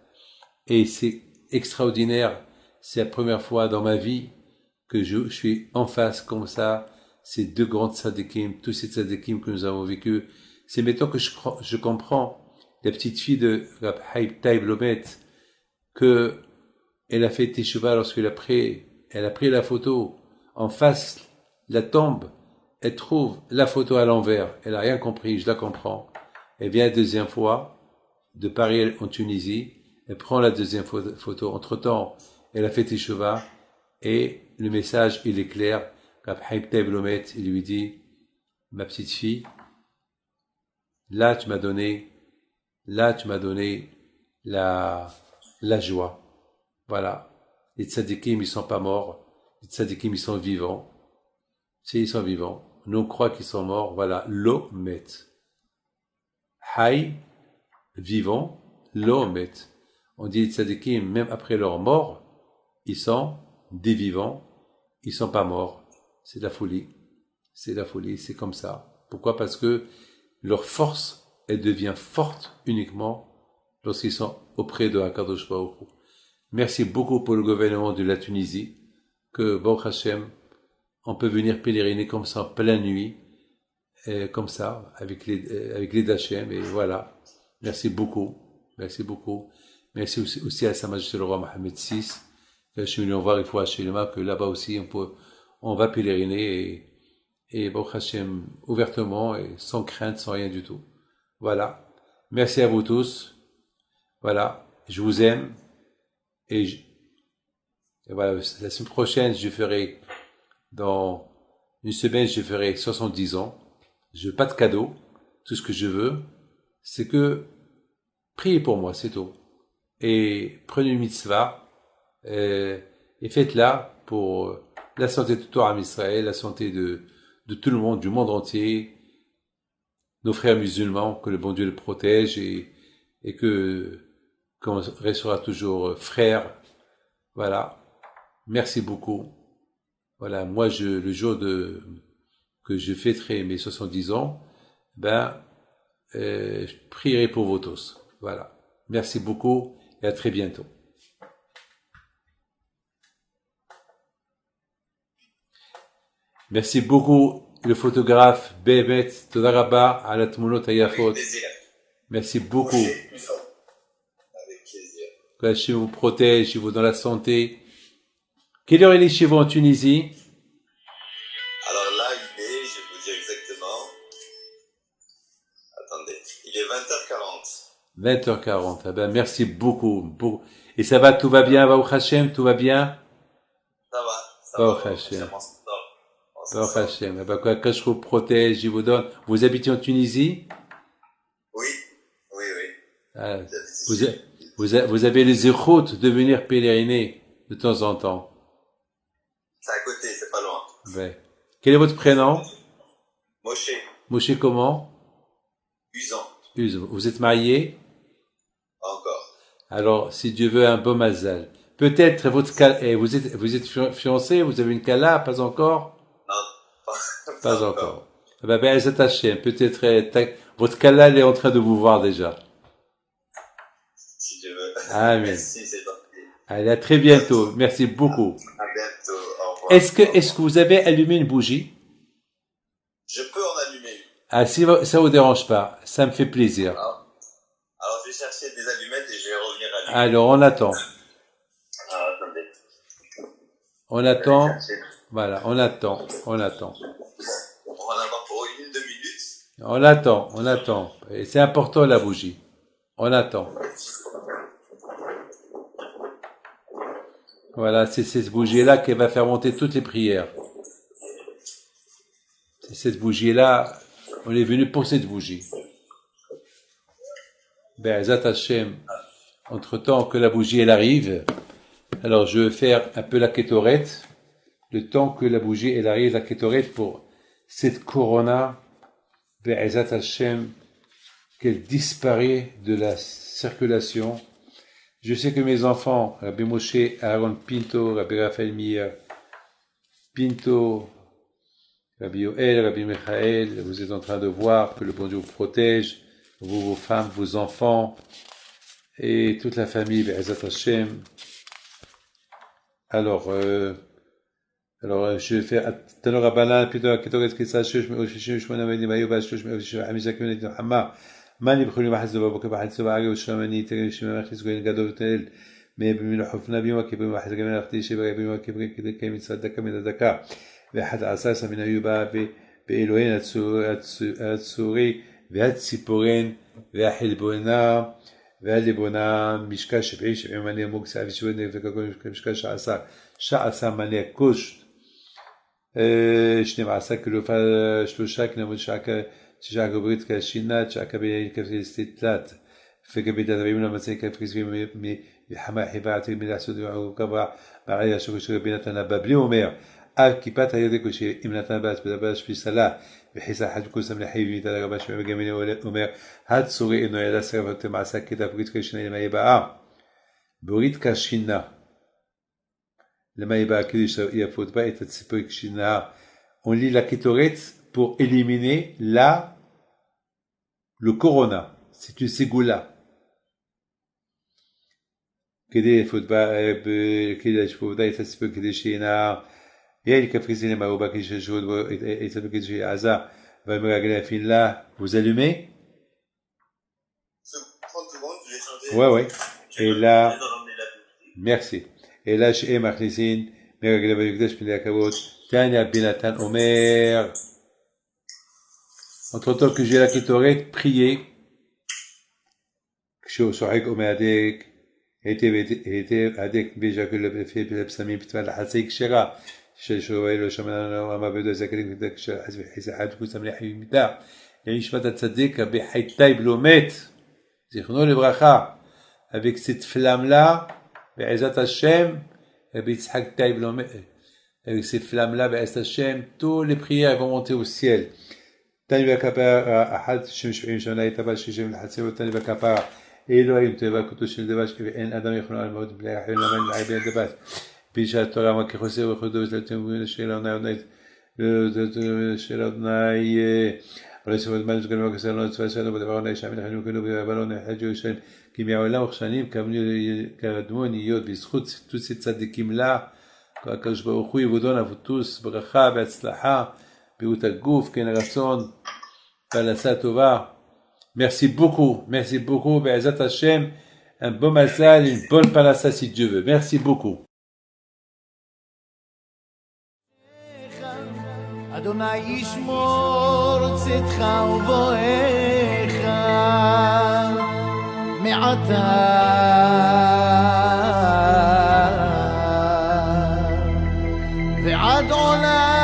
Et c'est extraordinaire, c'est la première fois dans ma vie que je suis en face comme ça, ces deux grands tzadikim, tous ces tzadikim que nous avons vécus. C'est maintenant que je comprends la petite fille de Rabbi Haïb Taïb Lomet, que elle a fait teshuva lorsqu'elle a pris la photo en face, la tombe, elle trouve la photo à l'envers, elle a rien compris, je la comprends. Elle vient la deuxième fois de Paris en Tunisie, elle prend la deuxième photo, entre-temps, elle a fait teshuva, et le message, il est clair, Rabbi Haïb Taïb Lomet, il lui dit, ma petite fille, là tu m'as donné la joie. Voilà. Les tzadikim, ils sont pas morts. Les tzadikim, ils sont vivants. Si, ils sont vivants. Nous, on croit qu'ils sont morts. Voilà. Lo met. Hay, vivants. Lo met. On dit les tzadikim, même après leur mort, ils sont des vivants. Ils sont pas morts. C'est de la folie. C'est de la folie. C'est comme ça. Pourquoi? Parce que leur force, elle devient forte uniquement lorsqu'ils sont auprès de Hakadosh Baruch Hu. Merci beaucoup pour le gouvernement de la Tunisie, que Baruch Hashem, on peut venir pèleriner comme ça en pleine nuit, comme ça, avec les d'Hachem, et voilà. Merci beaucoup. Merci beaucoup. Merci aussi à Sa Majesté le roi Mohammed VI, que Hachem lui envoie une fois à Shelema, que là-bas aussi on va pèleriner et Baruch Hashem ouvertement et sans crainte, sans rien du tout. Voilà. Merci à vous tous. Voilà. Je vous aime. Et voilà, la semaine prochaine, dans une semaine, je ferai 70 ans. Je veux pas de cadeau. Tout ce que je veux, c'est que priez pour moi, c'est tout. Et prenez une mitzvah, et faites-la pour la santé de tout Am Israël, la santé de tout le monde, du monde entier, nos frères musulmans, que le bon Dieu les protège et qu'on restera toujours frères. Voilà. Merci beaucoup. Voilà. Moi, le jour que je fêterai mes 70 ans, je prierai pour vous tous. Voilà. Merci beaucoup et à très bientôt. Merci beaucoup, le photographe Bémet Toda Rabba à la Tmunot Hayafot. Merci beaucoup. Que Hachem vous protège, il vous donne la santé. Quelle heure il est chez vous en Tunisie? Alors là, il est, je vais vous dire exactement. Attendez, il est 20h40. 20h40. Ah ben, merci beaucoup. Et ça va, tout va bien, Baruch Hashem, tout va bien? Ça va. Baruch Hashem. Baruch Hashem. Ah ben, que je vous protège, il vous donne. Vous habitez en Tunisie? Oui. Ah, vous avez les zéchout de venir pèleriner de temps en temps. C'est à côté, c'est pas loin. Ouais. Quel est votre prénom? Moshe. Moshe comment? Usan. Vous êtes marié? Encore. Alors, si Dieu veut, un beau mazal. Peut-être vous êtes fiancé, vous avez une kala, pas encore? Non, pas encore. Be'ezat Hashem, peut-être votre kala elle est en train de vous voir déjà. Si Dieu veut. Amen. Merci, c'est gentil. Allez, à très bientôt. Merci beaucoup. À bientôt. Au revoir. Est-ce que vous avez allumé une bougie? Je peux en allumer une. Ah, si ça vous dérange pas, ça me fait plaisir. Alors, je vais chercher des allumettes et je vais revenir allumer. Alors, on attend. Alors, attendez. On attend. Chercher. Voilà, on attend. On attend. On va en avoir pour 1-2 minutes. On attend. On attend. Et c'est important, la bougie. On attend. Voilà, c'est cette bougie-là qui va faire monter toutes les prières. C'est cette bougie-là, on est venu pour cette bougie. Be'ezat Hashem, entre-temps que la bougie elle arrive, alors je vais faire un peu la kétoret, le temps que la bougie elle arrive, la kétoret pour cette corona, Be'ezat Hashem, qu'elle disparaît de la circulation. Je sais que mes enfants, Rabbi Moshe, Aaron Pinto, Rabbi Raphaël Meir Pinto, Rabbi Yoel, Rabbi Michael, vous êtes en train de voir que le bon Dieu vous protège, vous, vos femmes, vos enfants, et toute la famille, Be'ezat Hashem. Alors, je vais faire, Tanor Rabbanan, Pinto, Ketoret, Kisa, Shush, Me'oshishim, Shmona, Meni, Mayoba, Shush, Me'oshishim, Amizak, Menet, Hama, מה נבחרים בחץ לבבו כבחץ לבעגה ושלמני תראה שמי מכניס גוין גדול ותנאל מבין לחופנה ביום הכיפורים בחץ גמל אחתי שברגע ביום הכיפורים כדי קיים מצוות דקה מן הדקה ואחד עשר מן היו בא באלוהין הצורי והציפורן והחלבונה והלבונה משקל 70 מנה מוג סעב שבועד וככל משקל 19 מנה קושט 12 קילו שלושה כנמוד שעקה שעה גברית כשנת שעה כבי כפסתת וכבית הדברים למציא כפסבים מחמה חיבת מלעשות וקבע בעיה שכושר בינתן הבבלי אומר על כיפת הידק שאם נתן בת בדבש פיסלה וחיסה חד כוסם לחייב מיתה לגבי שמי מגמיני אומר הצורי אינו ידע סרבת מעשה כדה ברית כשנה למה יבאה ברית כשנה למה יבאה כדי שיפות בה את הציפור כשנה on lit la kétorette pour éliminer le corona. C'est une ségoula. كده يفوت بقى كده يشوف ده يتسبب كده شيء نا يعني كفريزين ما هو باقي شيء شو يتسبب كده شيء عزا فمراجعين في الله vous allumez 30 secondes, je vais changer. ouais ouais et là Je vais ramener la bougie. merci et là شيء مخلصين مراجعين بيقدرش من الكبوت تاني بنتان عمر entre-temps que j'ai la kétorette, priez. כששוחק ומהדק, היטב הדק ביז'קל לפסמים פתווה לחצי קשרה, ששואל לו שמענו המעבד הזה כדי כשחס וחיסה חד כוסם לחיים מיתה, נשמת הצדיק בחיטי בלומט, זיכרונו לברכה, avec cette flamme-là, בעזרת השם, ביצחק תאי בלומט, avec cette flamme-là, בעזרת השם, tous les prières vont monter au ciel. תני בכפר אחד שמשפיעים שונה יתבל שישים לחצי ותני בכפר אילו היו תבע כותו של דבש ואין אדם יכול על מאוד בלי החיים למד לעי בין דבש בישה התורה מה כחוסר וחודו ותלתים של אבנאי של אבנאי ולא סבוד מה נשגל וכסר לא נצפה שלנו בדבר עונה שעמין חיים וכנו ובלון חג'ו ישן כי מהעולם וכשנים קדמו נהיות בזכות תוצי צדיקים לה הקדוש ברוך הוא יבודון אבוטוס ברכה והצלחה בריאות הגוף, כן הרצון, פרנסה טובה. Merci beaucoup, בעזרת השם, un bon mazal, une bonne parnassa si Dieu veut. Merci beaucoup. אדוני ישמור צאתך ובואך מעתה ועד עולם